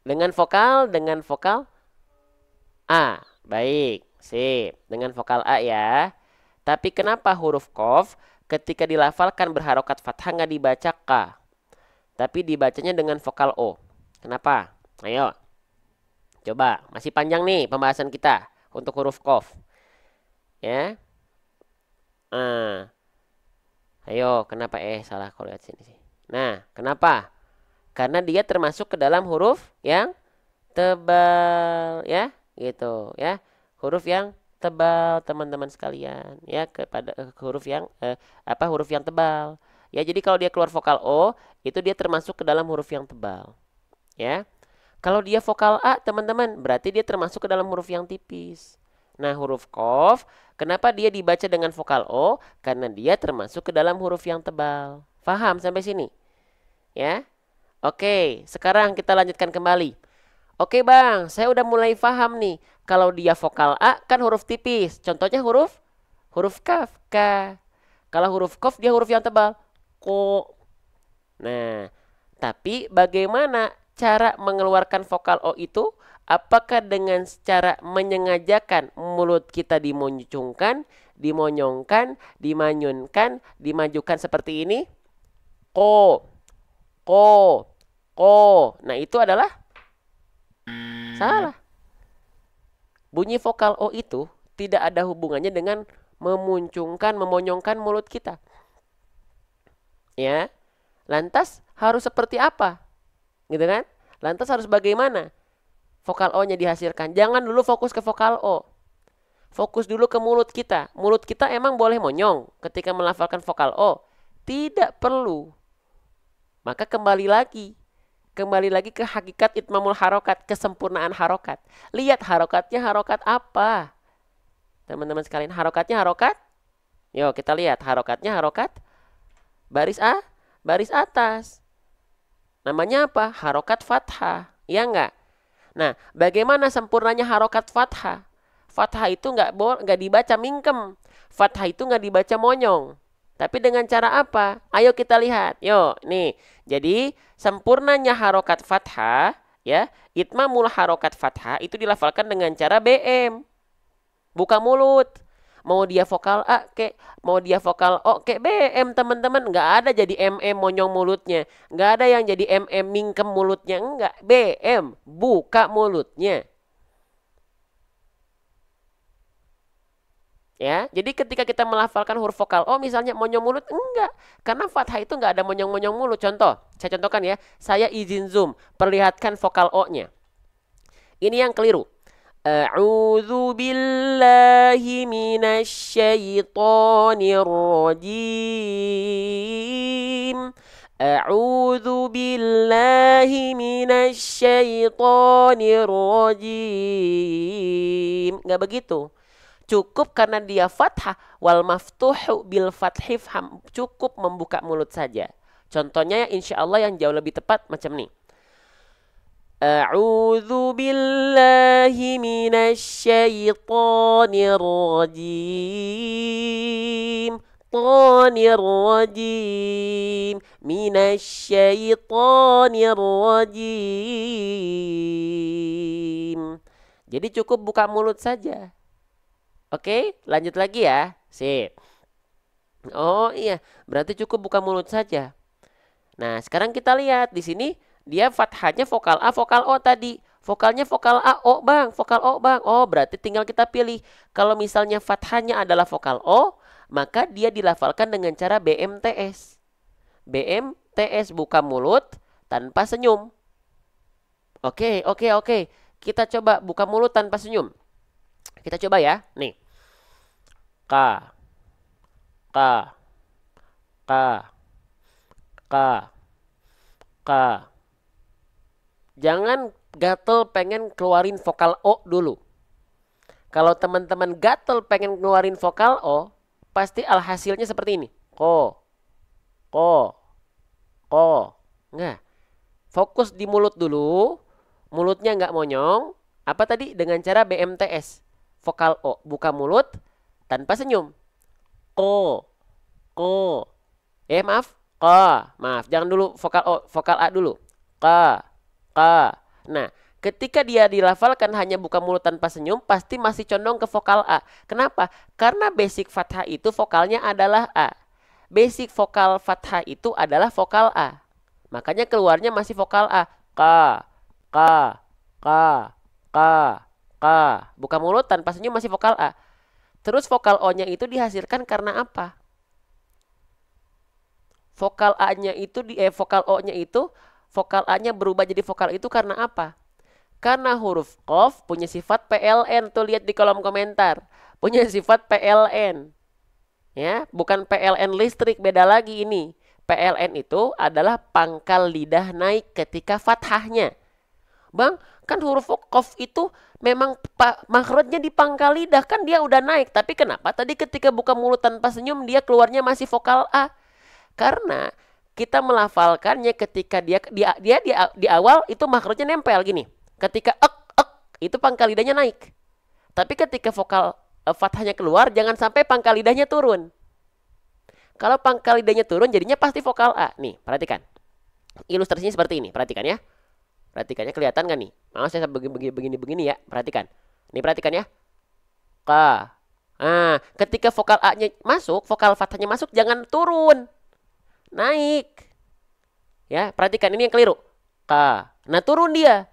Dengan vokal A. Baik, sip. Dengan vokal A ya. Tapi kenapa huruf Qaf ketika dilafalkan berharokat fathah nggak dibaca K, tapi dibacanya dengan vokal O? Kenapa? Ayo, coba. Masih panjang nih pembahasan kita untuk huruf Qaf. Ya. Ah, ayo, kenapa? Salah kalau lihat sini sih. Nah, kenapa? Karena dia termasuk ke dalam huruf yang tebal, ya, gitu, ya. Huruf yang tebal, teman-teman sekalian, ya, kepada huruf yang huruf yang tebal. Ya, jadi kalau dia keluar vokal O, itu dia termasuk ke dalam huruf yang tebal, ya. Kalau dia vokal A, teman-teman, berarti dia termasuk ke dalam huruf yang tipis. Nah, huruf Qaf, kenapa dia dibaca dengan vokal O? Karena dia termasuk ke dalam huruf yang tebal. Faham sampai sini? Ya. Oke, sekarang kita lanjutkan kembali. Oke bang, saya udah mulai paham nih. Kalau dia vokal A kan huruf tipis. Contohnya huruf huruf kaf, K. Kalau huruf Qaf dia huruf yang tebal, Ko. Nah, tapi bagaimana cara mengeluarkan vokal O itu? Apakah dengan cara menyengajakan mulut kita dimuncungkan, dimonyongkan, dimanyunkan, dimajukan seperti ini? Ko, ko, ko. Nah, itu adalah salah. Bunyi vokal O itu tidak ada hubungannya dengan memuncungkan, memonyongkan mulut kita. Ya. Lantas harus seperti apa? Gitu kan? Lantas harus bagaimana vokal O-nya dihasilkan? Jangan dulu fokus ke vokal O. Fokus dulu ke mulut kita. Mulut kita emang boleh monyong ketika melafalkan vokal O? Tidak perlu. Maka kembali lagi ke hakikat itmamul harokat, kesempurnaan harokat. Lihat harokatnya harokat apa? Teman-teman sekalian, harokatnya harokat? Yuk kita lihat harokatnya harokat baris A, baris atas. Namanya apa? Harokat fathah. Ya enggak? Nah, bagaimana sempurnanya harokat fathah? Fathah itu nggak dibaca mingkem. Fathah itu nggak dibaca monyong. Tapi dengan cara apa? Ayo kita lihat. Yuk, nih. Jadi, sempurnanya harokat fathah, ya, itmamul harokat fathah itu dilafalkan dengan cara BM. Buka mulut. Mau dia vokal A kek, mau dia vokal O kek, BM teman-teman. Nggak ada jadi MM monyong mulutnya. Nggak ada yang jadi MM mingkem mulutnya. Enggak, BM. Buka mulutnya. Ya, jadi ketika kita melafalkan huruf vokal O misalnya monyong mulut, enggak. Karena fathah itu enggak ada monyong-monyong mulut. Contoh, saya contohkan ya. Saya izin zoom, perlihatkan vokal O-nya. Ini yang keliru. A'udzu billahi minasyaitonir rajim. A'udzu billahi minasyaitonir rajim. Enggak begitu. Cukup karena dia fathah wal maftuhu bil fathhi cukup membuka mulut saja. Contohnya insya Allah yang jauh lebih tepat macam nih. A'udzu billahi minasyaitonir rajim. Tonir rajim. Minasyaitonir rajim. Jadi cukup buka mulut saja. Oke, lanjut lagi ya. Sip. Oh iya, berarti cukup buka mulut saja. Nah, sekarang kita lihat di sini dia fathahnya vokal A, vokal O tadi. Vokalnya vokal A, O bang, vokal O bang. Oh, berarti tinggal kita pilih. Kalau misalnya fathahnya adalah vokal O, maka dia dilafalkan dengan cara BMTS. BMTS buka mulut tanpa senyum. Oke. Kita coba buka mulut tanpa senyum. Kita coba ya. Nih. K. K. K. K. K. Jangan gatel pengen keluarin vokal O dulu. Kalau teman-teman gatel pengen keluarin vokal O, pasti alhasilnya seperti ini. Ko. Ko. Ko. Enggak. Fokus di mulut dulu. Mulutnya nggak monyong. Apa tadi? Dengan cara BMTS. Vokal O. Buka mulut tanpa senyum. Ko. Ko. Maaf. Ko. Maaf. Jangan dulu vokal O. Vokal A dulu. Ka. Ka. Nah. Ketika dia dilafalkan hanya buka mulut tanpa senyum, pasti masih condong ke vokal A. Kenapa? Karena basic fathah itu vokalnya adalah A. Basic vokal fathah itu adalah vokal A. Makanya keluarnya masih vokal A. Ka, ka, ka, ka, ka. Buka mulut tanpa senyum masih vokal A. Terus vokal O-nya itu dihasilkan karena apa? Vokal A-nya itu vokal O-nya itu, vokal A-nya berubah jadi vokal itu karena apa? Karena huruf qaf punya sifat PLN, tuh lihat di kolom komentar. Punya sifat PLN. Ya, bukan PLN listrik, beda lagi ini. PLN itu adalah pangkal lidah naik ketika fathahnya. Bang, kan huruf qaf itu memang makhrajnya di pangkal lidah, kan dia udah naik. Tapi kenapa tadi ketika buka mulut tanpa senyum dia keluarnya masih vokal A? Karena kita melafalkannya ketika dia di awal itu makhrajnya nempel gini. Ketika itu pangkal lidahnya naik. Tapi ketika vokal fathahnya keluar, jangan sampai pangkal lidahnya turun. Kalau pangkal lidahnya turun, jadinya pasti vokal A. Nih, perhatikan. Ilustrasinya seperti ini, perhatikan ya. Perhatikannya kelihatan nggak nih? Mau saya begini ya, perhatikan. Nih perhatikan ya. Ka. Nah, ketika vokal A-nya masuk, vokal fathahnya masuk, jangan turun. Naik. Ya, perhatikan ini yang keliru. Ka. Nah, turun dia.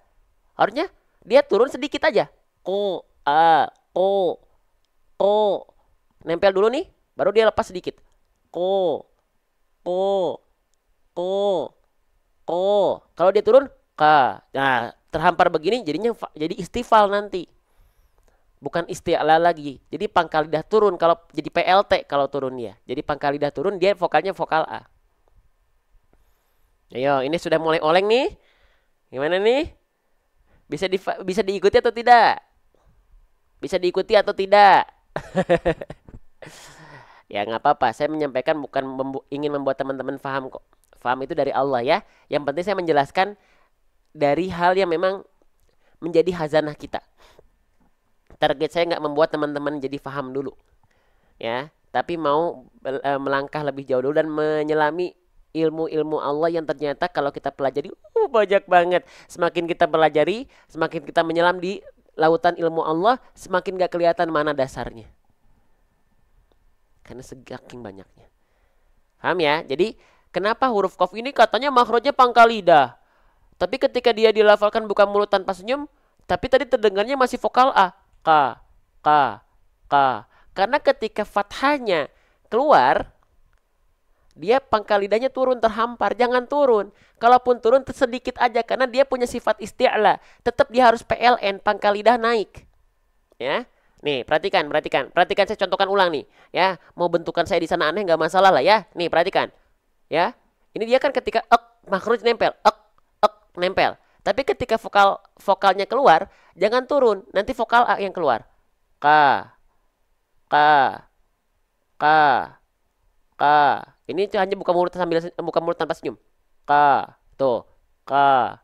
Harusnya dia turun sedikit aja. Ko, a, ko, ko. Nempel dulu nih, baru dia lepas sedikit. Ko, ko, ko, ko. Kalau dia turun, ka. Nah, terhampar begini jadinya jadi istifal nanti. Bukan isti'la lagi. Jadi pangkal lidah turun kalau jadi PLT kalau turun dia. Jadi pangkal lidah turun, dia vokalnya vokal A. Ayo, ini sudah mulai oleng nih. Gimana nih? Bisa diikuti atau tidak? Bisa diikuti atau tidak? Ya nggak apa-apa. Saya menyampaikan bukan ingin membuat teman-teman paham kok. Paham itu dari Allah ya. Yang penting saya menjelaskan dari hal yang memang menjadi hazanah kita. Target saya nggak membuat teman-teman jadi paham dulu. Ya, tapi mau melangkah lebih jauh dulu dan menyelami ilmu-ilmu Allah yang ternyata kalau kita pelajari banyak banget. Semakin kita pelajari, semakin kita menyelam di lautan ilmu Allah, semakin gak kelihatan mana dasarnya. Karena saking banyaknya. Paham ya? Jadi kenapa huruf qaf ini katanya makhrajnya pangkal lidah. Tapi ketika dia dilafalkan buka mulut tanpa senyum, tapi tadi terdengarnya masih vokal A. Ka, ka, ka. Karena ketika fathahnya keluar, dia pangkal lidahnya turun, terhampar. Jangan turun. Kalaupun turun sedikit aja karena dia punya sifat isti'la. Tetap dia harus PLN, pangkal lidah naik. Ya. Nih, perhatikan. Perhatikan saya contohkan ulang nih, ya. Mau bentukan saya di sana aneh nggak masalah lah ya. Nih, perhatikan. Ya. Ini dia kan ketika makhraj nempel, nempel. Tapi ketika vokalnya keluar, jangan turun. Nanti vokal A yang keluar. Ka. Ka. Ka. Ka. Ini hanya buka mulut tanpa senyum. Ka, tuh. Ka.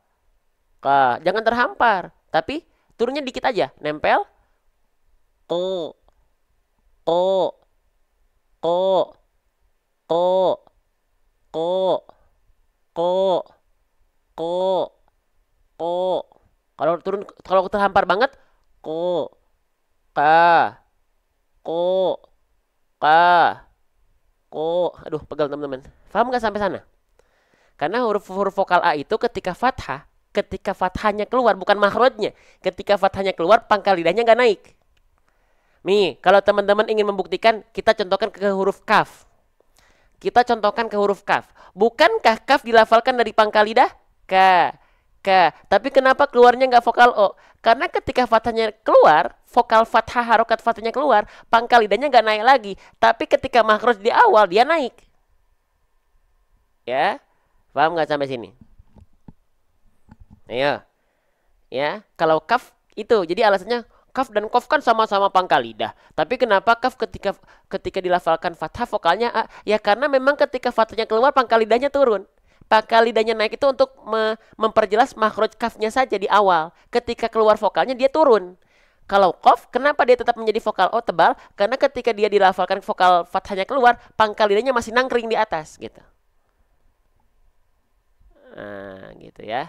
Ka. Jangan terhampar, tapi turunnya dikit aja, nempel. Ko. Ko. Ko. Ko. Ko. Ko. Ko. Ko. Kalau terhampar banget, ko. Ka. Ko. Ka. Ko, aduh pegal teman-teman. Paham nggak sampai sana? Karena huruf vokal A itu ketika fathahnya keluar bukan makhrajnya. Ketika fathahnya keluar pangkal lidahnya nggak naik. Nih, kalau teman-teman ingin membuktikan, kita contohkan ke huruf kaf. Kita contohkan ke huruf kaf. Bukankah kaf dilafalkan dari pangkal lidah? Ka. Tapi kenapa keluarnya nggak vokal O? Karena ketika fathahnya keluar, vokal fathah harokat fathahnya keluar, pangkal lidahnya nggak naik lagi. Tapi ketika makhraj di awal dia naik. Ya, paham nggak sampai sini? Ayo, ya. Kalau kaf itu, jadi alasannya kaf dan kof kan sama-sama pangkal lidah. Tapi kenapa kaf ketika dilafalkan fathah vokalnya A? Ya karena memang ketika fathahnya keluar pangkal lidahnya turun. Pangkal lidahnya naik itu untuk memperjelas makhraj kafnya saja di awal. Ketika keluar vokalnya dia turun. Kalau qaf, kenapa dia tetap menjadi vokal O tebal? Karena ketika dia dilafalkan vokal fathahnya keluar, pangkal lidahnya masih nangkring di atas gitu. Nah, gitu ya.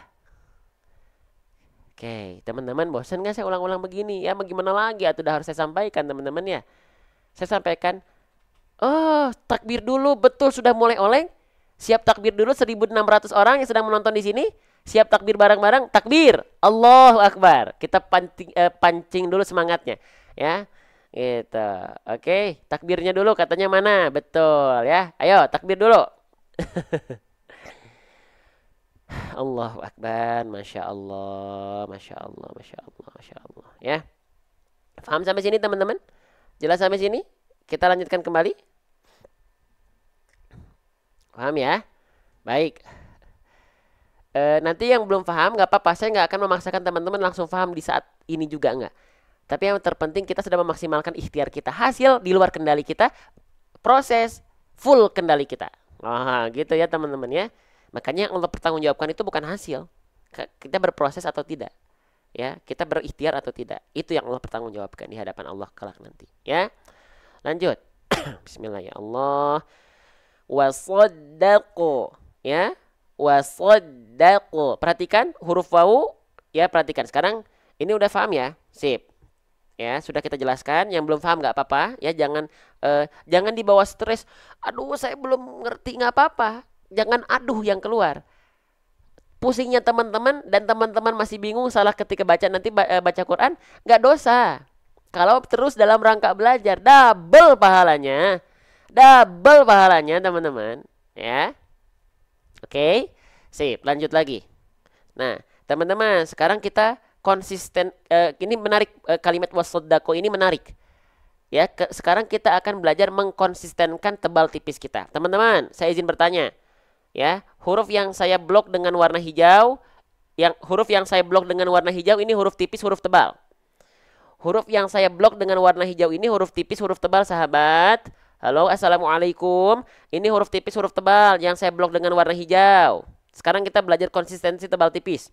Oke, teman-teman bosan nggak saya ulang-ulang begini? Ya, bagaimana lagi? Atau udah harus saya sampaikan, teman-teman ya. Saya sampaikan, oh, takbir dulu, betul sudah mulai oleng. Siap takbir dulu 1.600 orang yang sedang menonton di sini. Siap takbir bareng-bareng, takbir. Allahu Akbar. Kita pancing dulu semangatnya, ya. Gitu. Oke, takbirnya dulu katanya mana? Betul ya. Ayo, takbir dulu. Allahu Akbar, Masya Allah, Masya Allah, Masya Allah, Masya Allah. Ya, paham sampai sini teman-teman? Jelas sampai sini? Kita lanjutkan kembali. Paham ya? Baik. Nanti yang belum paham nggak apa-apa, saya nggak akan memaksakan teman-teman langsung paham di saat ini juga nggak. Tapi yang terpenting kita sudah memaksimalkan ikhtiar kita. Hasil di luar kendali kita, proses full kendali kita. Nah, gitu ya teman-teman ya. Makanya yang Allah pertanggungjawabkan itu bukan hasil. Kita berproses atau tidak. Ya, kita berikhtiar atau tidak. Itu yang Allah pertanggungjawabkan di hadapan Allah kelak nanti. Ya. Lanjut. Bismillah ya Allah. Wasaddaqu. Ya. Wasaddaqu. Perhatikan huruf wawu. Ya, perhatikan. Sekarang ini udah paham ya? Sip. Ya, sudah kita jelaskan. Yang belum paham nggak apa-apa. Ya, jangan dibawa stres. Aduh, saya belum ngerti, nggak apa-apa. Jangan aduh yang keluar. Pusingnya teman-teman dan teman-teman masih bingung salah ketika baca nanti baca Quran, nggak dosa. Kalau terus dalam rangka belajar, double pahalanya. Double pahalanya teman-teman. Ya. Oke. Sip, lanjut lagi. Nah, teman-teman, sekarang kita konsisten. Ini menarik, kalimat wasaddaqo ini menarik. Ya, sekarang kita akan belajar mengkonsistenkan tebal tipis kita. Teman-teman, saya izin bertanya. Ya, huruf yang saya blok dengan warna hijau, huruf yang saya blok dengan warna hijau ini huruf tipis, huruf tebal. Huruf yang saya blok dengan warna hijau ini huruf tipis, huruf tebal, sahabat. Halo, assalamualaikum. Ini huruf tipis, huruf tebal yang saya blok dengan warna hijau. Sekarang kita belajar konsistensi tebal tipis.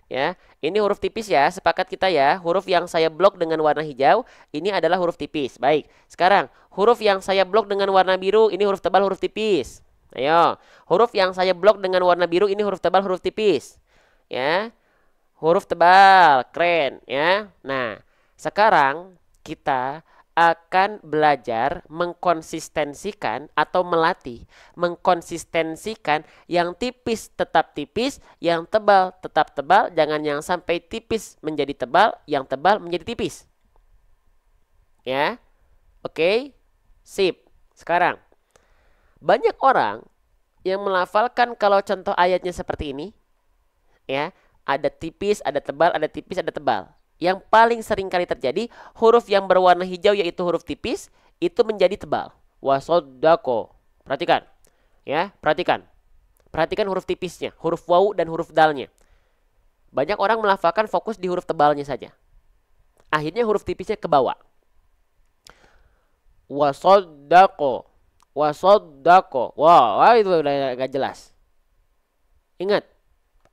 Ya, ini huruf tipis ya, sepakat kita ya. Huruf yang saya blok dengan warna hijau ini adalah huruf tipis. Baik. Sekarang huruf yang saya blok dengan warna biru ini huruf tebal, huruf tipis. Ayo, huruf yang saya blok dengan warna biru ini huruf tebal, huruf tipis. Ya. Huruf tebal, keren ya. Nah, sekarang kita akan belajar mengkonsistensikan atau melatih mengkonsistensikan yang tipis tetap tipis, yang tebal tetap tebal, jangan yang sampai tipis menjadi tebal, yang tebal menjadi tipis. Ya. Oke. Sip. Sekarang banyak orang yang melafalkan kalau contoh ayatnya seperti ini, ya, ada tipis, ada tebal, ada tipis, ada tebal. Yang paling sering kali terjadi, huruf yang berwarna hijau yaitu huruf tipis, itu menjadi tebal. Wasaddaqo. Perhatikan, ya, perhatikan. Perhatikan huruf tipisnya, huruf wawu dan huruf dalnya. Banyak orang melafalkan fokus di huruf tebalnya saja. Akhirnya huruf tipisnya ke bawah. Wasaddaqo. Wasaddaqo. Wah, itu udah gak jelas. Ingat,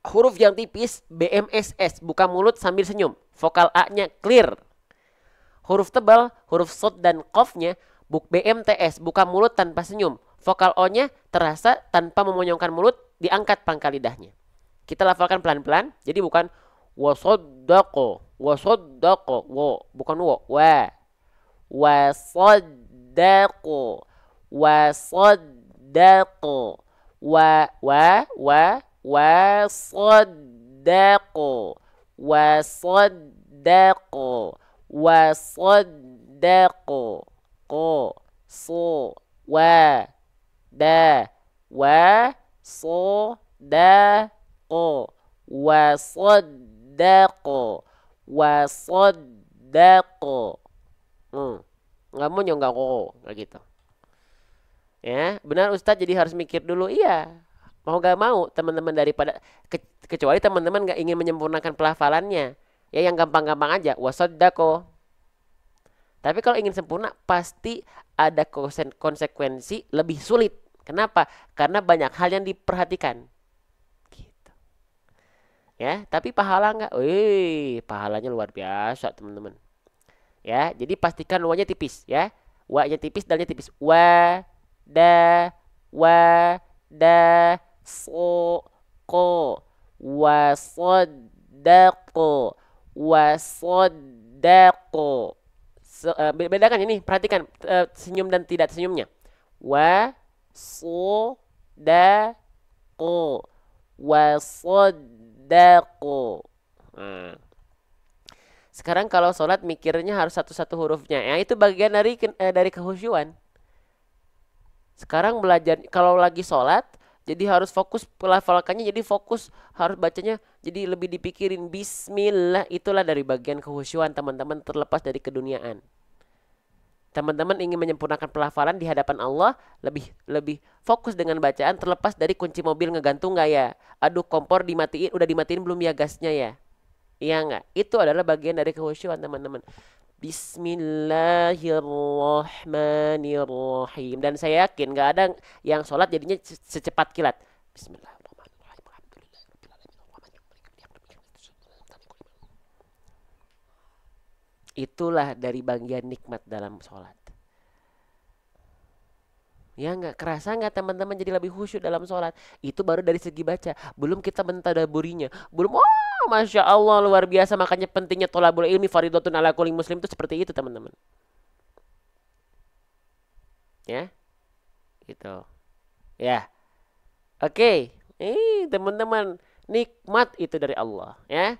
huruf yang tipis BMSS, buka mulut sambil senyum. Vokal A-nya clear. Huruf tebal, huruf sod dan qafnya BMTS, buka mulut tanpa senyum. Vokal O-nya terasa tanpa memonyongkan mulut, diangkat pangkal lidahnya. Kita lafalkan pelan-pelan, jadi bukan wasaddaqo, wasaddaqo, wo, bukan wo, wa. Wasaddaqo. Wasaddaqo wasaddaqo wasaddaqo wasaddaqo ko so wa da wa so da ko wasaddaqo wasaddaqo. Nggak mau nyonggak kok, nggak gitu. Ya, benar Ustadz, jadi harus mikir dulu. Iya, mau gak mau teman-teman, daripada kecuali teman-teman gak ingin menyempurnakan pelafalannya, ya yang gampang-gampang aja, wasaddaqo. Tapi kalau ingin sempurna pasti ada konsekuensi lebih sulit. Kenapa? Karena banyak hal yang diperhatikan. Gitu. Ya, tapi pahala nggak? Wih, pahalanya luar biasa teman-teman. Ya, jadi pastikan wanya tipis ya. Wa-nya tipis, dalnya tipis. Wa da so ko wasaddaqo wasoddaqo. Bedakan ini, perhatikan senyum dan tidak senyumnya. Wasoddaqo, wasoddaqo. Nah, sekarang kalau sholat mikirnya harus satu-satu hurufnya. Ya, itu bagian dari kehusyuan. Sekarang belajar kalau lagi sholat, jadi harus fokus pelafalannya, jadi fokus harus bacanya, jadi lebih dipikirin Bismillah. Itulah dari bagian kehusyuan teman-teman, terlepas dari keduniaan. Teman-teman ingin menyempurnakan pelafalan di hadapan Allah, lebih lebih fokus dengan bacaan, terlepas dari kunci mobil ngegantung nggak ya. Aduh, kompor dimatiin, udah dimatiin belum ya gasnya ya. Iya nggak? Itu adalah bagian dari kehusyuan teman-teman. Bismillahirrahmanirrahim. Dan saya yakin nggak ada yang sholat jadinya secepat kilat. Bismillahirrahmanirrahim. Itulah dari bagian nikmat dalam sholat. Ya nggak kerasa nggak teman-teman jadi lebih khusyuk dalam sholat. Itu baru dari segi baca. Belum kita mentadaburinya. Belum, oh Masya Allah luar biasa. Makanya pentingnya tolabul ilmi faridatun ala kulli muslim itu seperti itu teman-teman. Ya, gitu. Ya, oke. Teman-teman, nikmat itu dari Allah. Ya,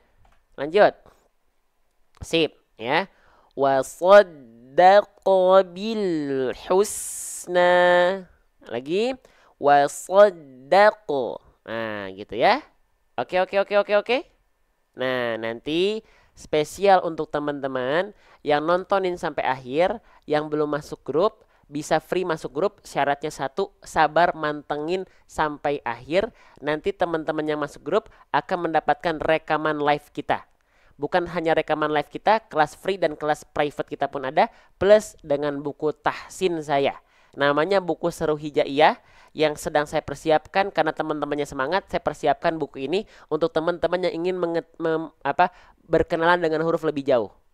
lanjut. Sip. Ya, wasaddaqa bil husna. Lagi, wasaddaqo. Nah, gitu ya. Oke, oke, oke, oke, oke. Nah, nanti spesial untuk teman-teman yang nontonin sampai akhir, yang belum masuk grup, bisa free masuk grup. Syaratnya satu, sabar mantengin sampai akhir. Nanti teman-teman yang masuk grup akan mendapatkan rekaman live kita. Bukan hanya rekaman live kita, kelas free dan kelas private kita pun ada, plus dengan buku tahsin saya. Namanya buku Seru Hijaiyah yang sedang saya persiapkan karena teman-temannya semangat. Saya persiapkan buku ini untuk teman-teman yang ingin berkenalan dengan huruf lebih jauh.